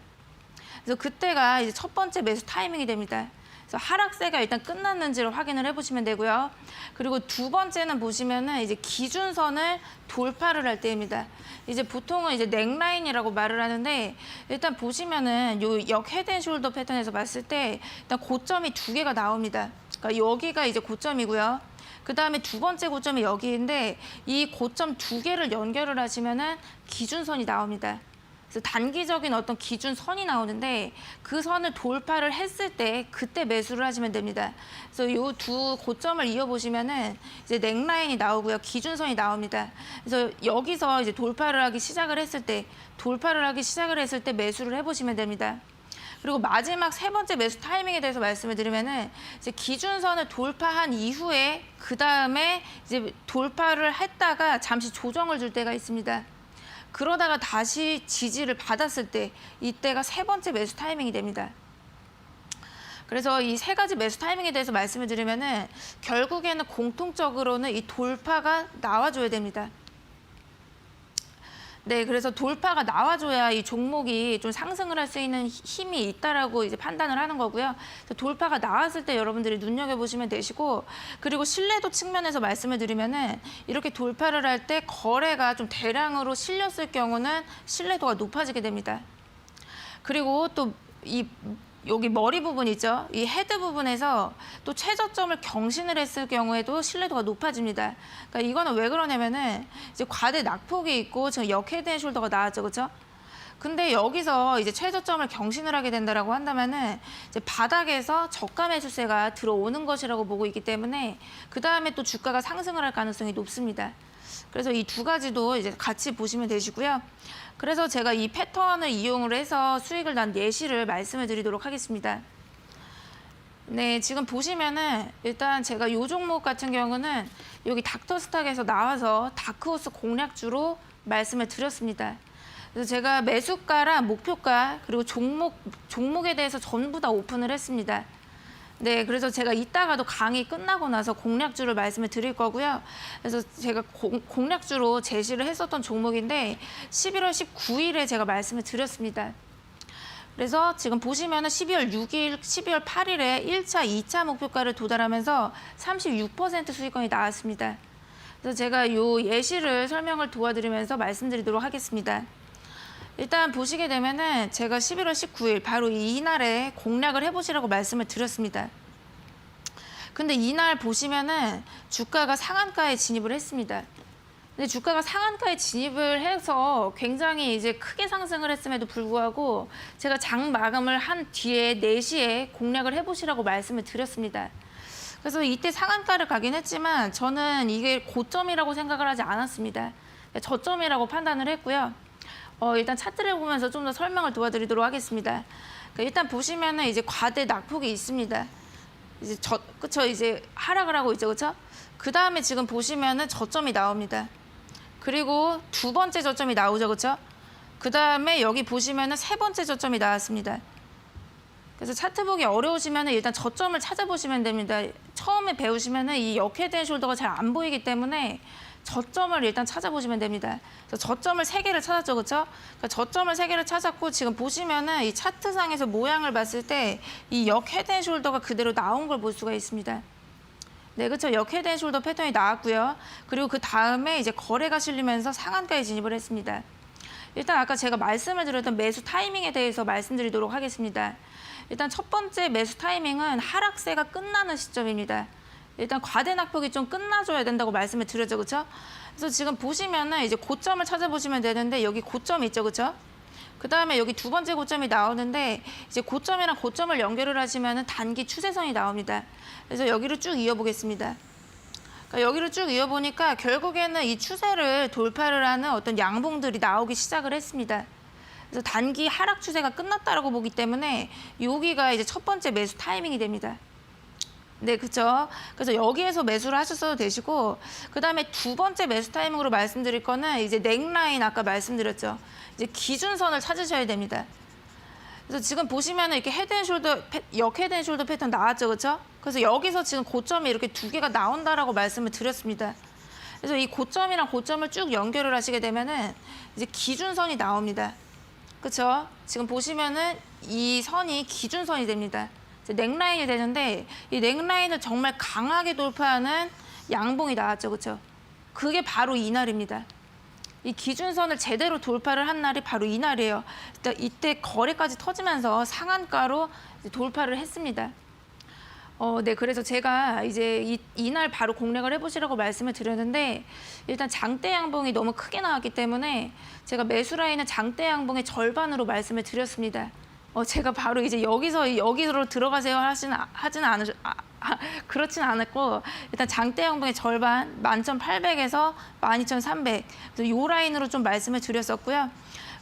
그래서 그때가 이제 첫 번째 매수 타이밍이 됩니다. 그래서 하락세가 일단 끝났는지를 확인을 해보시면 되고요. 그리고 두 번째는 보시면은 이제 기준선을 돌파를 할 때입니다. 이제 보통은 이제 넥라인이라고 말을 하는데, 일단 보시면은 요 역 헤드앤숄더 패턴에서 봤을 때 일단 고점이 2개가 나옵니다. 그러니까 여기가 이제 고점이고요. 그 다음에 두 번째 고점이 여기인데 이 고점 2개를 연결을 하시면은 기준선이 나옵니다. 그래서 단기적인 어떤 기준선이 나오는데 그 선을 돌파를 했을 때 그때 매수를 하시면 됩니다. 그래서 이 두 고점을 이어보시면은 이제 넥라인이 나오고요. 기준선이 나옵니다. 그래서 여기서 이제 돌파를 하기 시작을 했을 때 매수를 해보시면 됩니다. 그리고 마지막 3번째 매수 타이밍에 대해서 말씀을 드리면은 이제 기준선을 돌파한 이후에 그 다음에 이제 돌파를 했다가 잠시 조정을 줄 때가 있습니다. 그러다가 다시 지지를 받았을 때 이때가 3번째 매수 타이밍이 됩니다. 그래서 이 3가지 매수 타이밍에 대해서 말씀을 드리면은 결국에는 공통적으로는 이 돌파가 나와줘야 됩니다. 네, 그래서 돌파가 나와줘야 이 종목이 좀 상승을 할 수 있는 힘이 있다라고 이제 판단을 하는 거고요. 그래서 돌파가 나왔을 때 여러분들이 눈여겨보시면 되시고, 그리고 신뢰도 측면에서 말씀을 드리면은 이렇게 돌파를 할 때 거래가 좀 대량으로 실렸을 경우는 신뢰도가 높아지게 됩니다. 그리고 또 여기 머리 부분 있죠? 이 헤드 부분에서 또 최저점을 경신을 했을 경우에도 신뢰도가 높아집니다. 그러니까 이거는 왜 그러냐면은 이제 과대 낙폭이 있고 지금 역 헤드앤숄더가 나왔죠, 그렇죠? 근데 여기서 이제 최저점을 경신을 하게 된다라고 한다면은 이제 바닥에서 저가 매수세가 들어오는 것이라고 보고 있기 때문에 그 다음에 또 주가가 상승을 할 가능성이 높습니다. 그래서 이 두 가지도 이제 같이 보시면 되시고요. 그래서 제가 이 패턴을 이용을 해서 수익을 난 예시를 말씀을 드리도록 하겠습니다. 네, 지금 보시면은 일단 제가 이 종목 같은 경우는 여기 닥터스탁에서 나와서 다크호스 공략주로 말씀을 드렸습니다. 그래서 제가 매수가랑 목표가 그리고 종목에 대해서 전부 다 오픈을 했습니다. 네, 그래서 제가 이따가도 강의 끝나고 나서 공략주를 말씀을 드릴 거고요. 그래서 제가 공략주로 제시를 했었던 종목인데 11월 19일에 제가 말씀을 드렸습니다. 그래서 지금 보시면은 12월 6일, 12월 8일에 1차, 2차 목표가를 도달하면서 36% 수익권이 나왔습니다. 그래서 제가 이 예시를 설명을 도와드리면서 말씀드리도록 하겠습니다. 일단 보시게 되면은 제가 11월 19일 바로 이날에 공략을 해보시라고 말씀을 드렸습니다. 근데 이날 보시면은 주가가 상한가에 진입을 했습니다. 근데 주가가 상한가에 진입을 해서 굉장히 이제 크게 상승을 했음에도 불구하고 제가 장 마감을 한 뒤에 4시에 공략을 해보시라고 말씀을 드렸습니다. 그래서 이때 상한가를 가긴 했지만 저는 이게 고점이라고 생각을 하지 않았습니다. 저점이라고 판단을 했고요. 일단 차트를 보면서 좀 더 설명을 도와드리도록 하겠습니다. 그러니까 일단 보시면은 이제 과대 낙폭이 있습니다. 이제 그쵸? 이제 하락을 하고 있죠, 그쵸? 그 다음에 지금 보시면은 저점이 나옵니다. 그리고 두 번째 저점이 나오죠, 그쵸? 그 다음에 여기 보시면은 세 번째 저점이 나왔습니다. 그래서 차트 보기 어려우시면은 일단 저점을 찾아보시면 됩니다. 처음에 배우시면은 이 역헤드앤숄더가 잘 안 보이기 때문에 저점을 일단 찾아보시면 됩니다. 그래서 저점을 3개를 찾았죠, 그렇죠? 그러니까 저점을 3개를 찾았고 지금 보시면은 이 차트상에서 모양을 봤을 때 이 역헤드앤숄더가 그대로 나온 걸 볼 수가 있습니다. 네, 그렇죠. 역헤드앤숄더 패턴이 나왔고요. 그리고 그 다음에 이제 거래가 실리면서 상한가에 진입을 했습니다. 일단 아까 제가 말씀을 드렸던 매수 타이밍에 대해서 말씀드리도록 하겠습니다. 일단 첫 번째 매수 타이밍은 하락세가 끝나는 시점입니다. 일단 과대 낙폭이 좀 끝나줘야 된다고 말씀을 드렸죠, 그렇죠? 그래서 지금 보시면은 이제 고점을 찾아보시면 되는데 여기 고점이 있죠, 그렇죠? 그 다음에 여기 두 번째 고점이 나오는데 이제 고점이랑 고점을 연결을 하시면은 단기 추세선이 나옵니다. 그래서 여기를 쭉 이어보겠습니다. 그러니까 여기를 쭉 이어보니까 결국에는 이 추세를 돌파를 하는 어떤 양봉들이 나오기 시작을 했습니다. 그래서 단기 하락 추세가 끝났다라고 보기 때문에 여기가 이제 첫 번째 매수 타이밍이 됩니다. 네, 그렇죠. 그래서 여기에서 매수를 하셨어도 되시고 그 다음에 두 번째 매수 타이밍으로 말씀드릴 거는 이제 넥라인 아까 말씀드렸죠. 이제 기준선을 찾으셔야 됩니다. 그래서 지금 보시면은 이렇게 헤드앤숄더, 역헤드앤숄더 패턴 나왔죠, 그렇죠? 그래서 여기서 지금 고점이 이렇게 두 개가 나온다라고 말씀을 드렸습니다. 그래서 이 고점이랑 고점을 쭉 연결을 하시게 되면은 이제 기준선이 나옵니다. 그렇죠? 지금 보시면은 이 선이 기준선이 됩니다. 넥라인이 되는데 이 넥라인을 정말 강하게 돌파하는 양봉이 나왔죠, 그렇죠? 그게 바로 이날입니다. 이 기준선을 제대로 돌파를 한 날이 바로 이날이에요. 이때 거래까지 터지면서 상한가로 돌파를 했습니다. 네, 그래서 제가 이제 이날 바로 공략을 해보시라고 말씀을 드렸는데 일단 장대 양봉이 너무 크게 나왔기 때문에 제가 매수 라인은 장대 양봉의 절반으로 말씀을 드렸습니다. 제가 바로 이제 여기로 들어가세요 그렇진 않았고 일단 장대 양봉의 절반 11,800에서 12,300 그래서 요 라인으로 좀 말씀을 드렸었고요.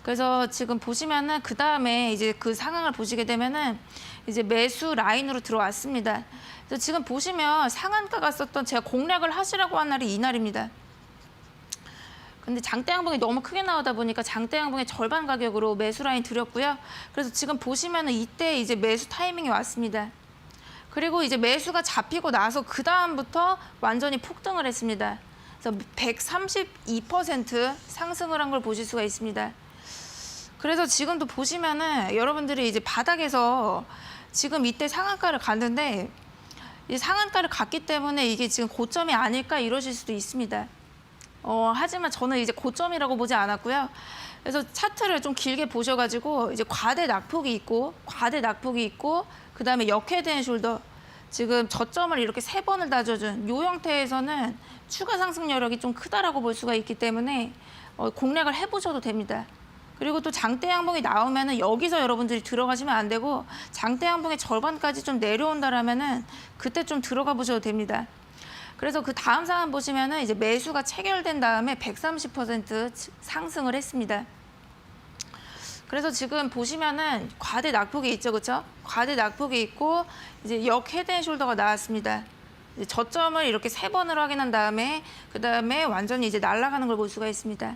그래서 지금 보시면은 그 다음에 이제 그 상황을 보시게 되면은 이제 매수 라인으로 들어왔습니다. 그래서 지금 보시면 상한가 갔었던 제가 공략을 하시라고 한 날이 이날입니다. 근데 장대 양봉이 너무 크게 나오다 보니까 장대 양봉의 절반 가격으로 매수 라인 드렸고요. 그래서 지금 보시면은 이때 이제 매수 타이밍이 왔습니다. 그리고 이제 매수가 잡히고 나서 그 다음부터 완전히 폭등을 했습니다. 그래서 132% 상승을 한 걸 보실 수가 있습니다. 그래서 지금도 보시면은 여러분들이 이제 바닥에서 지금 이때 상한가를 갔는데 이 상한가를 갔기 때문에 이게 지금 고점이 아닐까 이러실 수도 있습니다. 하지만 저는 이제 고점이라고 보지 않았고요. 그래서 차트를 좀 길게 보셔가지고 이제 과대 낙폭이 있고 그 다음에 역헤드앤숄더 지금 저점을 이렇게 3번을 다져준 이 형태에서는 추가 상승 여력이 좀 크다라고 볼 수가 있기 때문에 공략을 해보셔도 됩니다. 그리고 또 장대 양봉이 나오면은 여기서 여러분들이 들어가시면 안 되고 장대 양봉의 절반까지 좀 내려온다라면은 그때 좀 들어가 보셔도 됩니다. 그래서 그 다음 상황 보시면은 이제 매수가 체결된 다음에 130% 상승을 했습니다. 그래서 지금 보시면은 과대 낙폭이 있죠, 그렇죠? 과대 낙폭이 있고 이제 역헤드앤숄더가 나왔습니다. 이제 저점을 이렇게 3번을 확인한 다음에 그 다음에 완전히 이제 날아가는 걸 볼 수가 있습니다.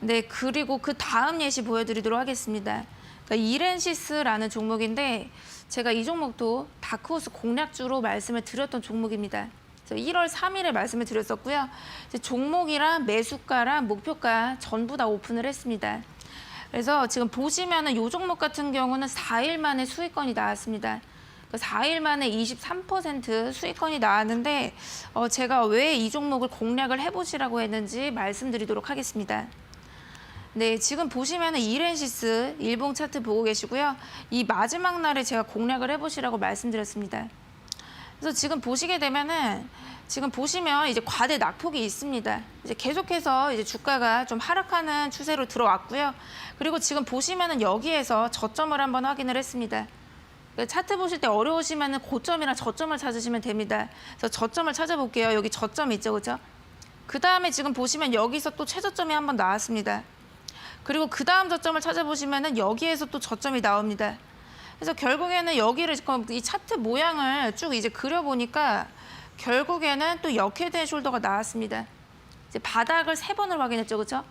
네, 그리고 그 다음 예시 보여드리도록 하겠습니다. 그러니까 이렌시스라는 종목인데 제가 이 종목도 다크호스 공략주로 말씀을 드렸던 종목입니다. 1월 3일에 말씀을 드렸었고요. 이제 종목이랑 매수가랑 목표가 전부 다 오픈을 했습니다. 그래서 지금 보시면은 이 종목 같은 경우는 4일 만에 수익권이 나왔습니다. 4일 만에 23% 수익권이 나왔는데 제가 왜 이 종목을 공략을 해보시라고 했는지 말씀드리도록 하겠습니다. 네, 지금 보시면은 이렌시스 일봉 차트 보고 계시고요. 이 마지막 날에 제가 공략을 해보시라고 말씀드렸습니다. 그래서 지금 보시게 되면은 지금 보시면 이제 과대 낙폭이 있습니다. 이제 계속해서 이제 주가가 좀 하락하는 추세로 들어왔고요. 그리고 지금 보시면은 여기에서 저점을 한번 확인을 했습니다. 차트 보실 때 어려우시면은 고점이랑 저점을 찾으시면 됩니다. 그래서 저점을 찾아볼게요. 여기 저점 있죠, 그렇죠? 그 다음에 지금 보시면 여기서 또 최저점이 한번 나왔습니다. 그리고 그 다음 저점을 찾아보시면은 여기에서 또 저점이 나옵니다. 그래서 결국에는 여기를 이 차트 모양을 쭉 이제 그려보니까 결국에는 또 역헤드앤 숄더가 나왔습니다. 이제 바닥을 3번을 확인했죠, 그렇죠?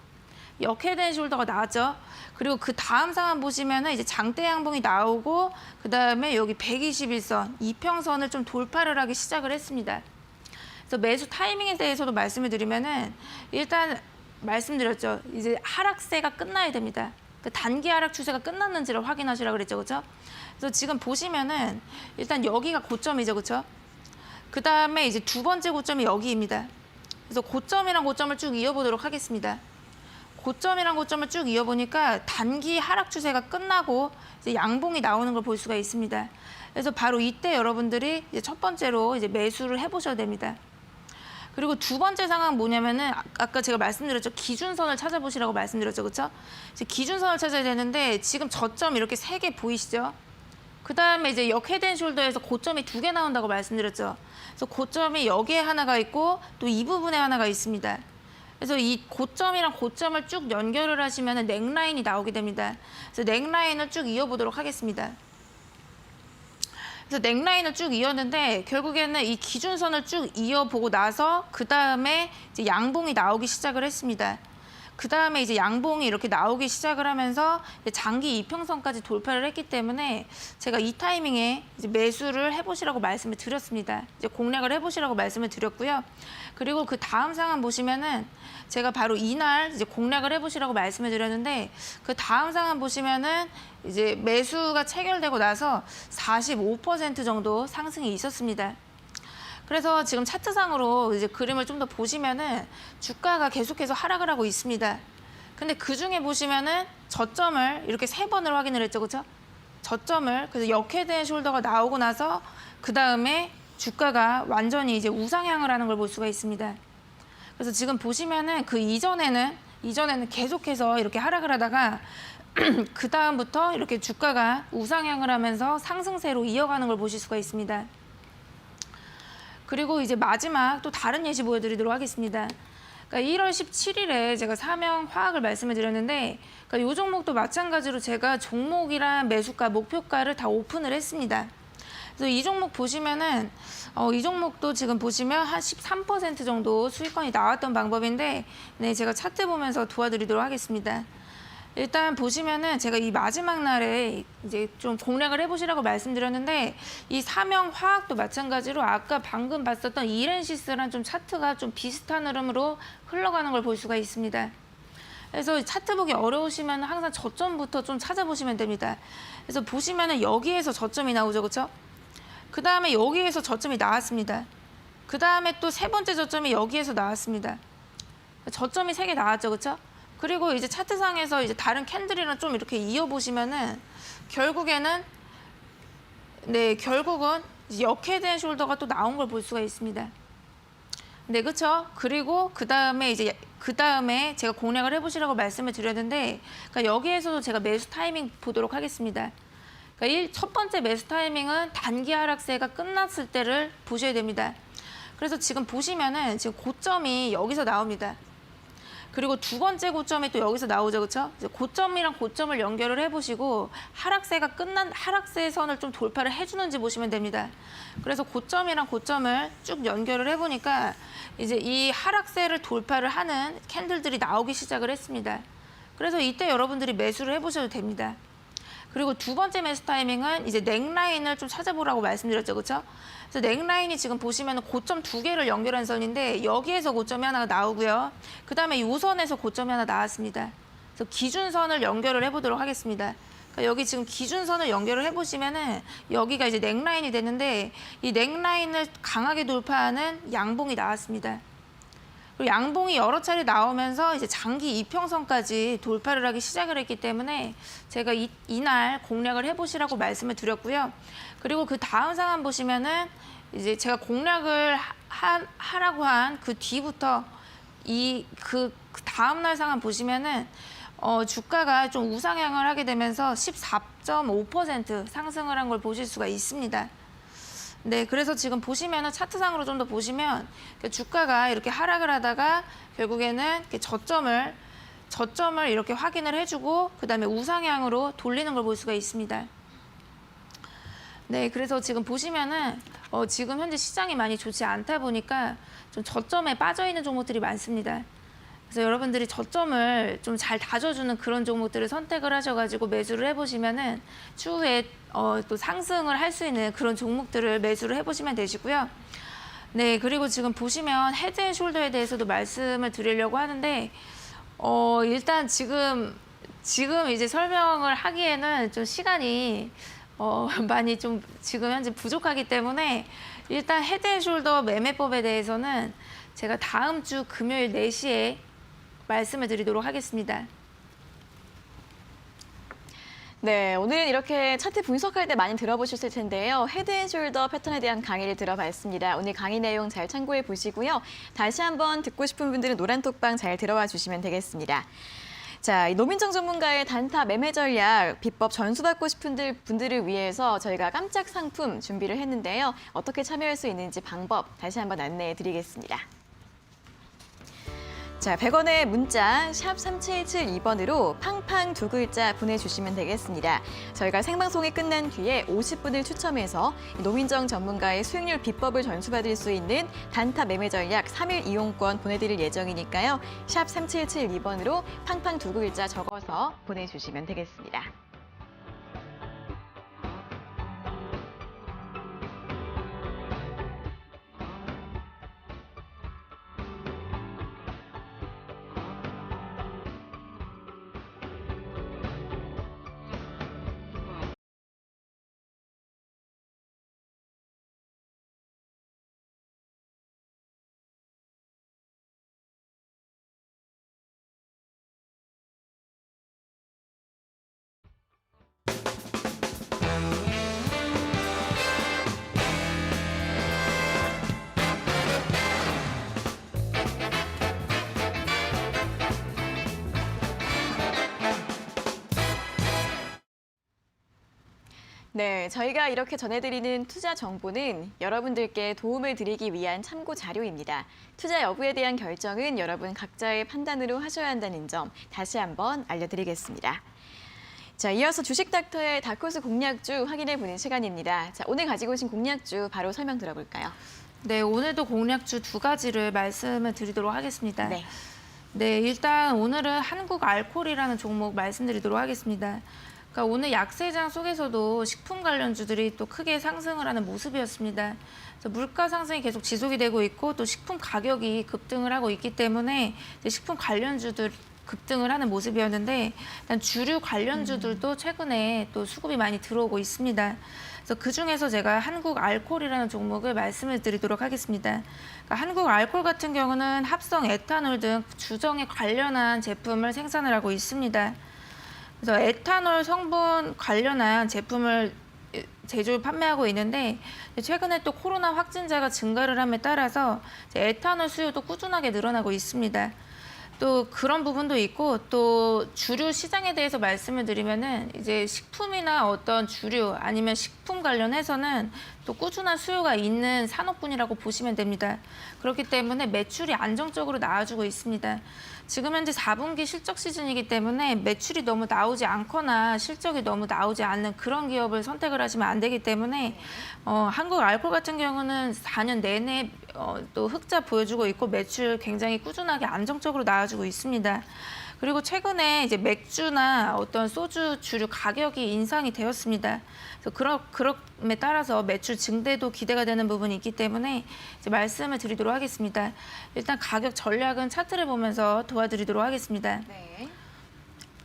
역헤드앤 숄더가 나왔죠. 그리고 그 다음 상황 보시면은 이제 장대 양봉이 나오고 그 다음에 여기 121선 이평선을 좀 돌파를 하기 시작을 했습니다. 그래서 매수 타이밍에 대해서도 말씀을 드리면은 일단 말씀드렸죠. 이제 하락세가 끝나야 됩니다. 그 단기 하락 추세가 끝났는지를 확인하시라고 그랬죠, 그렇죠? 그래서 지금 보시면은 일단 여기가 고점이죠, 그렇죠? 그 다음에 이제 두 번째 고점이 여기입니다. 그래서 고점이랑 고점을 쭉 이어보도록 하겠습니다. 고점이랑 고점을 쭉 이어보니까 단기 하락 추세가 끝나고 이제 양봉이 나오는 걸 볼 수가 있습니다. 그래서 바로 이때 여러분들이 이제 첫 번째로 이제 매수를 해보셔야 됩니다. 그리고 두 번째 상황 뭐냐면은 아까 제가 말씀드렸죠. 기준선을 찾아보시라고 말씀드렸죠, 그렇죠? 이제 기준선을 찾아야 되는데 지금 저점 이렇게 3개 보이시죠? 그 다음에 이제 역헤드앤숄더에서 고점이 2개 나온다고 말씀드렸죠. 그래서 고점이 여기에 하나가 있고 또 이 부분에 하나가 있습니다. 그래서 이 고점이랑 고점을 쭉 연결을 하시면 넥라인이 나오게 됩니다. 그래서 넥라인을 쭉 이어보도록 하겠습니다. 그래서 넥라인을 쭉 이었는데 결국에는 이 기준선을 쭉 이어보고 나서 그 다음에 이제 양봉이 나오기 시작을 했습니다. 그 다음에 이제 양봉이 이렇게 나오기 시작을 하면서 장기 이평선까지 돌파를 했기 때문에 제가 이 타이밍에 이제 매수를 해보시라고 말씀을 드렸습니다. 이제 공략을 해보시라고 말씀을 드렸고요. 그리고 그 다음 상황 보시면은 제가 바로 이날 이제 공략을 해보시라고 말씀을 드렸는데 그 다음 상황 보시면은 이제 매수가 체결되고 나서 45% 정도 상승이 있었습니다. 그래서 지금 차트상으로 이제 그림을 좀 더 보시면은 주가가 계속해서 하락을 하고 있습니다. 근데 그 중에 보시면은 저점을 이렇게 3번을 확인을 했죠, 그렇죠? 저점을 그래서 역헤드앤숄더가 나오고 나서 그 다음에 주가가 완전히 이제 우상향을 하는 걸 볼 수가 있습니다. 그래서 지금 보시면은 그 이전에는 계속해서 이렇게 하락을 하다가 그 다음부터 이렇게 주가가 우상향을 하면서 상승세로 이어가는 걸 보실 수가 있습니다. 그리고 이제 마지막 또 다른 예시 보여드리도록 하겠습니다. 그러니까 1월 17일에 제가 사명화학을 말씀을 드렸는데 그러니까 이 종목도 마찬가지로 제가 종목이랑 매수가, 목표가를 다 오픈을 했습니다. 그래서 이 종목 보시면은 이 종목도 지금 보시면 한 13% 정도 수익권이 나왔던 방법인데 네, 제가 차트 보면서 도와드리도록 하겠습니다. 일단 보시면은 제가 이 마지막 날에 이제 좀 공략을 해보시라고 말씀드렸는데 이 사명화학도 마찬가지로 아까 방금 봤었던 이렌시스랑 좀 차트가 좀 비슷한 흐름으로 흘러가는 걸 볼 수가 있습니다. 그래서 차트 보기 어려우시면 항상 저점부터 좀 찾아보시면 됩니다. 그래서 보시면은 여기에서 저점이 나오죠, 그렇죠? 그 다음에 여기에서 저점이 나왔습니다. 그 다음에 또 3번째 저점이 여기에서 나왔습니다. 저점이 3개 나왔죠, 그렇죠? 그리고 이제 차트상에서 이제 다른 캔들이랑 좀 이렇게 이어보시면은 결국은 역헤드앤숄더가 또 나온 걸 볼 수가 있습니다. 네, 그렇죠? 그리고 그 다음에 제가 공략을 해보시라고 말씀을 드렸는데, 그러니까 여기에서도 제가 매수 타이밍 보도록 하겠습니다. 그러니까 첫 번째 매수 타이밍은 단기 하락세가 끝났을 때를 보셔야 됩니다. 그래서 지금 보시면은 지금 고점이 여기서 나옵니다. 그리고 두 번째 고점이 또 여기서 나오죠, 그렇죠? 고점이랑 고점을 연결을 해보시고 하락세가 끝난 하락세선을 좀 돌파를 해주는지 보시면 됩니다. 그래서 고점이랑 고점을 쭉 연결을 해보니까 이제 이 하락세를 돌파를 하는 캔들들이 나오기 시작을 했습니다. 그래서 이때 여러분들이 매수를 해보셔도 됩니다. 그리고 두 번째 매수 타이밍은 이제 넥라인을 좀 찾아보라고 말씀드렸죠, 그렇죠? 그래서 넥라인이 지금 보시면 고점 2개를 연결한 선인데 여기에서 고점이 하나가 나오고요. 그 다음에 이 선에서 고점이 하나 나왔습니다. 그래서 기준선을 연결을 해보도록 하겠습니다. 그러니까 여기 지금 기준선을 연결을 해보시면은 여기가 이제 넥라인이 되는데 이 넥라인을 강하게 돌파하는 양봉이 나왔습니다. 그리고 양봉이 여러 차례 나오면서 이제 장기 이평선까지 돌파를 하기 시작을 했기 때문에 제가 이날 공략을 해보시라고 말씀을 드렸고요. 그리고 그 다음 상황 보시면은 이제 제가 공략을 하라고 한 그 뒤부터 그 다음 날 상황 보시면은 주가가 좀 우상향을 하게 되면서 14.5% 상승을 한 걸 보실 수가 있습니다. 네, 그래서 지금 보시면은 차트상으로 좀 더 보시면 주가가 이렇게 하락을 하다가 결국에는 이렇게 저점을 이렇게 확인을 해주고 그다음에 우상향으로 돌리는 걸 볼 수가 있습니다. 네, 그래서 지금 보시면은 지금 현재 시장이 많이 좋지 않다 보니까 좀 저점에 빠져 있는 종목들이 많습니다. 그래서 여러분들이 저점을 좀 잘 다져주는 그런 종목들을 선택을 하셔가지고 매수를 해보시면은 추후에 또 상승을 할 수 있는 그런 종목들을 매수를 해보시면 되시고요. 네, 그리고 지금 보시면 헤드앤숄더에 대해서도 말씀을 드리려고 하는데 일단 지금 이제 설명을 하기에는 좀 시간이 많이 좀 지금 현재 부족하기 때문에 일단 헤드앤숄더 매매법에 대해서는 제가 다음 주 금요일 4시에 말씀을 드리도록 하겠습니다. 네, 오늘은 이렇게 차트 분석할 때 많이 들어보셨을 텐데요. 헤드앤숄더 패턴에 대한 강의를 들어봤습니다. 오늘 강의 내용 잘 참고해 보시고요. 다시 한번 듣고 싶은 분들은 노란톡방 잘 들어와 주시면 되겠습니다. 자, 이 노민정 전문가의 단타 매매 전략 비법 전수받고 싶은 분들을 위해서 저희가 깜짝 상품 준비를 했는데요. 어떻게 참여할 수 있는지 방법 다시 한번 안내해 드리겠습니다. 자, 100원의 문자 샵 3772번으로 팡팡 2글자 보내주시면 되겠습니다. 저희가 생방송이 끝난 뒤에 50분을 추첨해서 노민정 전문가의 수익률 비법을 전수받을 수 있는 단타 매매 전략 3일 이용권 보내드릴 예정이니까요. 샵 3772번으로 팡팡 2글자 적어서 보내주시면 되겠습니다. 네, 저희가 이렇게 전해드리는 투자 정보는 여러분들께 도움을 드리기 위한 참고 자료입니다. 투자 여부에 대한 결정은 여러분 각자의 판단으로 하셔야 한다는 점 다시 한번 알려드리겠습니다. 자, 이어서 주식닥터의 다코스 공략주 확인해 보는 시간입니다. 자, 오늘 가지고 오신 공략주 바로 설명 들어볼까요? 네, 오늘도 공략주 2가지를 말씀을 드리도록 하겠습니다. 네. 네, 일단 오늘은 한국알콜이라는 종목 말씀드리도록 하겠습니다. 그러니까 오늘 약세장 속에서도 식품 관련주들이 또 크게 상승을 하는 모습이었습니다. 그래서 물가 상승이 계속 지속이 되고 있고 또 식품 가격이 급등을 하고 있기 때문에 식품 관련주들 급등을 하는 모습이었는데 일단 주류 관련주들도 최근에 또 수급이 많이 들어오고 있습니다. 그래서 그중에서 제가 한국알콜이라는 종목을 말씀을 드리도록 하겠습니다. 그러니까 한국알콜 같은 경우는 합성 에탄올 등 주정에 관련한 제품을 생산을 하고 있습니다. 그래서 에탄올 성분 관련한 제품을 제조 판매하고 있는데 최근에 또 코로나 확진자가 증가를 함에 따라서 에탄올 수요도 꾸준하게 늘어나고 있습니다. 또 그런 부분도 있고 또 주류 시장에 대해서 말씀을 드리면은 이제 식품이나 어떤 주류 아니면 식품 관련해서는 또 꾸준한 수요가 있는 산업군이라고 보시면 됩니다. 그렇기 때문에 매출이 안정적으로 나와주고 있습니다. 지금 현재 4분기 실적 시즌이기 때문에 매출이 너무 나오지 않거나 실적이 너무 나오지 않는 그런 기업을 선택을 하시면 안 되기 때문에 한국알콜 같은 경우는 4년 내내 또 흑자 보여주고 있고 매출 굉장히 꾸준하게 안정적으로 나와주고 있습니다. 그리고 최근에 이제 맥주나 어떤 소주 주류 가격이 인상이 되었습니다. 그래서 그럼에 따라서 매출 증대도 기대가 되는 부분이 있기 때문에 이제 말씀을 드리도록 하겠습니다. 일단 가격 전략은 차트를 보면서 도와드리도록 하겠습니다.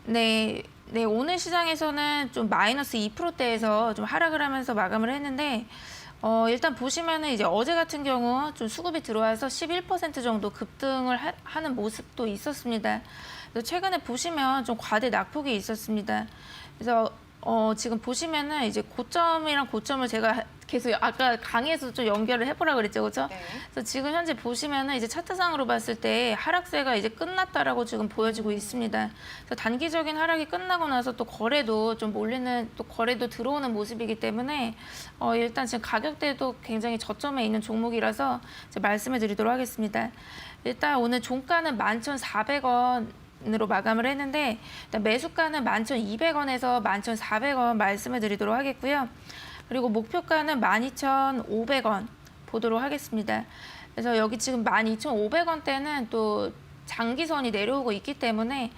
네, 오늘 시장에서는 좀 마이너스 2%대에서 좀 하락을 하면서 마감을 했는데 일단 보시면은 이제 어제 같은 경우 좀 수급이 들어와서 11% 정도 급등을 하는 모습도 있었습니다. 그래서 최근에 보시면 좀 과대 낙폭이 있었습니다. 그래서 지금 보시면은 이제 고점이랑 고점을 제가 계속 아까 강의에서 좀 연결을 해보라 그랬죠, 그렇죠? 네. 그래서 지금 현재 보시면은 이제 차트상으로 봤을 때 하락세가 이제 끝났다라고 지금 보여지고 있습니다. 그래서 단기적인 하락이 끝나고 나서 또 거래도 좀 몰리는 또 거래도 들어오는 모습이기 때문에 일단 지금 가격대도 굉장히 저점에 있는 종목이라서 이제 말씀을 드리도록 하겠습니다. 일단 오늘 종가는 11,400원. 으로 마감을 했는데 일단 매수가는 11,200원에서 11,400원 말씀을 드리도록 하겠고요. 그리고 목표가는 12,500원 보도록 하겠습니다. 그래서 여기 지금 12,500원대는 또 장기선이 내려오고 있기 때문에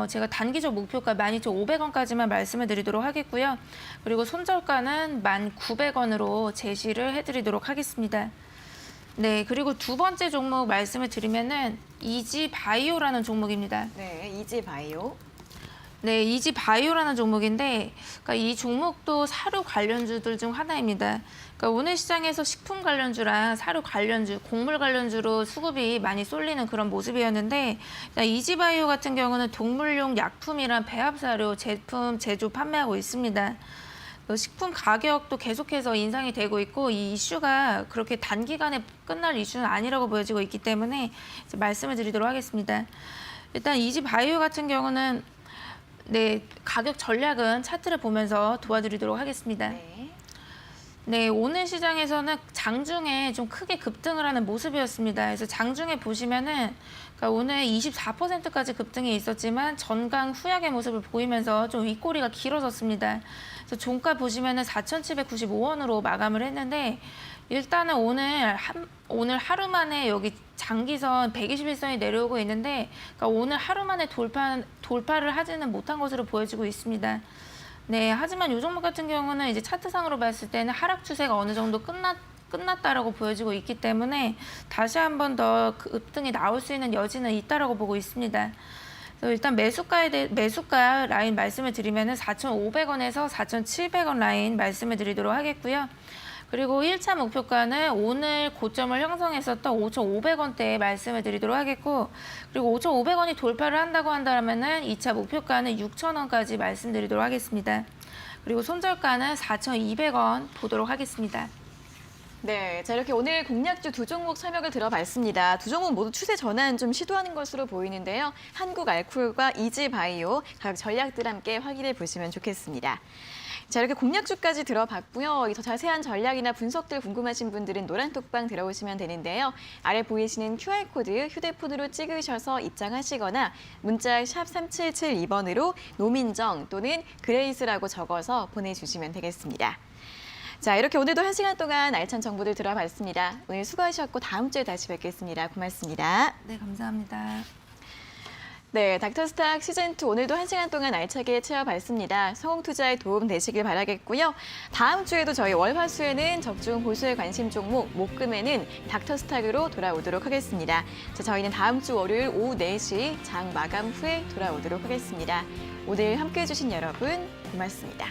제가 단기적 목표가 12,500원까지만 말씀을 드리도록 하겠고요. 그리고 손절가는 1,900원으로 제시를 해드리도록 하겠습니다. 네, 그리고 두 번째 종목 말씀을 드리면은 이지바이오라는 종목입니다. 네, 이지바이오. 네, 이지바이오라는 종목인데, 그러니까 이 종목도 사료 관련주들 중 하나입니다. 그러니까 오늘 시장에서 식품 관련주랑 사료 관련주, 곡물 관련주로 수급이 많이 쏠리는 그런 모습이었는데, 이지바이오 같은 경우는 동물용 약품이란 배합사료 제품 제조 판매하고 있습니다. 식품 가격도 계속해서 인상이 되고 있고 이 이슈가 그렇게 단기간에 끝날 이슈는 아니라고 보여지고 있기 때문에 이제 말씀을 드리도록 하겠습니다. 일단 이지바이오 같은 경우는 네, 가격 전략은 차트를 보면서 도와드리도록 하겠습니다. 네. 네, 오늘 시장에서는 장중에 좀 크게 급등을 하는 모습이었습니다. 그래서 장중에 보시면은 그러니까 오늘 24%까지 급등이 있었지만 전강 후약의 모습을 보이면서 좀 윗꼬리가 길어졌습니다. 그래서 종가 보시면은 4,795원으로 마감을 했는데 일단은 오늘 하루 만에 여기 장기선 121선이 내려오고 있는데 그러니까 오늘 하루 만에 돌파를 하지는 못한 것으로 보여지고 있습니다. 네, 하지만 이 종목 같은 경우는 이제 차트상으로 봤을 때는 하락 추세가 어느 정도 끝났다라고 보여지고 있기 때문에 다시 한 번 더 급등이 나올 수 있는 여지는 있다라고 보고 있습니다. 일단 매수가 라인 말씀을 드리면은 4,500원에서 4,700원 라인 말씀을 드리도록 하겠고요. 그리고 1차 목표가는 오늘 고점을 형성했었던 5,500원대에 말씀을 드리도록 하겠고 그리고 5,500원이 돌파를 한다고 한다면은 2차 목표가는 6,000원까지 말씀드리도록 하겠습니다. 그리고 손절가는 4,200원 보도록 하겠습니다. 네, 자 이렇게 오늘 공략주 두 종목 설명을 들어봤습니다. 두 종목 모두 추세 전환 좀 시도하는 것으로 보이는데요. 한국알코올과 이지바이오 가격 전략들 함께 확인해 보시면 좋겠습니다. 자 이렇게 공략주까지 들어봤고요. 더 자세한 전략이나 분석들 궁금하신 분들은 노란톡방 들어오시면 되는데요. 아래 보이시는 QR코드 휴대폰으로 찍으셔서 입장하시거나 문자 샵 3772번으로 노민정 또는 그레이스라고 적어서 보내주시면 되겠습니다. 자 이렇게 오늘도 1시간 동안 알찬 정보들 들어봤습니다. 오늘 수고하셨고 다음 주에 다시 뵙겠습니다. 고맙습니다. 네, 감사합니다. 네, 닥터스탁 시즌2 오늘도 1시간 동안 알차게 채워봤습니다. 성공 투자에 도움 되시길 바라겠고요. 다음 주에도 저희 월화수에는 적중 보수에 관심 종목, 목금에는 닥터스탁으로 돌아오도록 하겠습니다. 자, 저희는 다음 주 월요일 오후 4시 장 마감 후에 돌아오도록 하겠습니다. 오늘 함께해 주신 여러분 고맙습니다.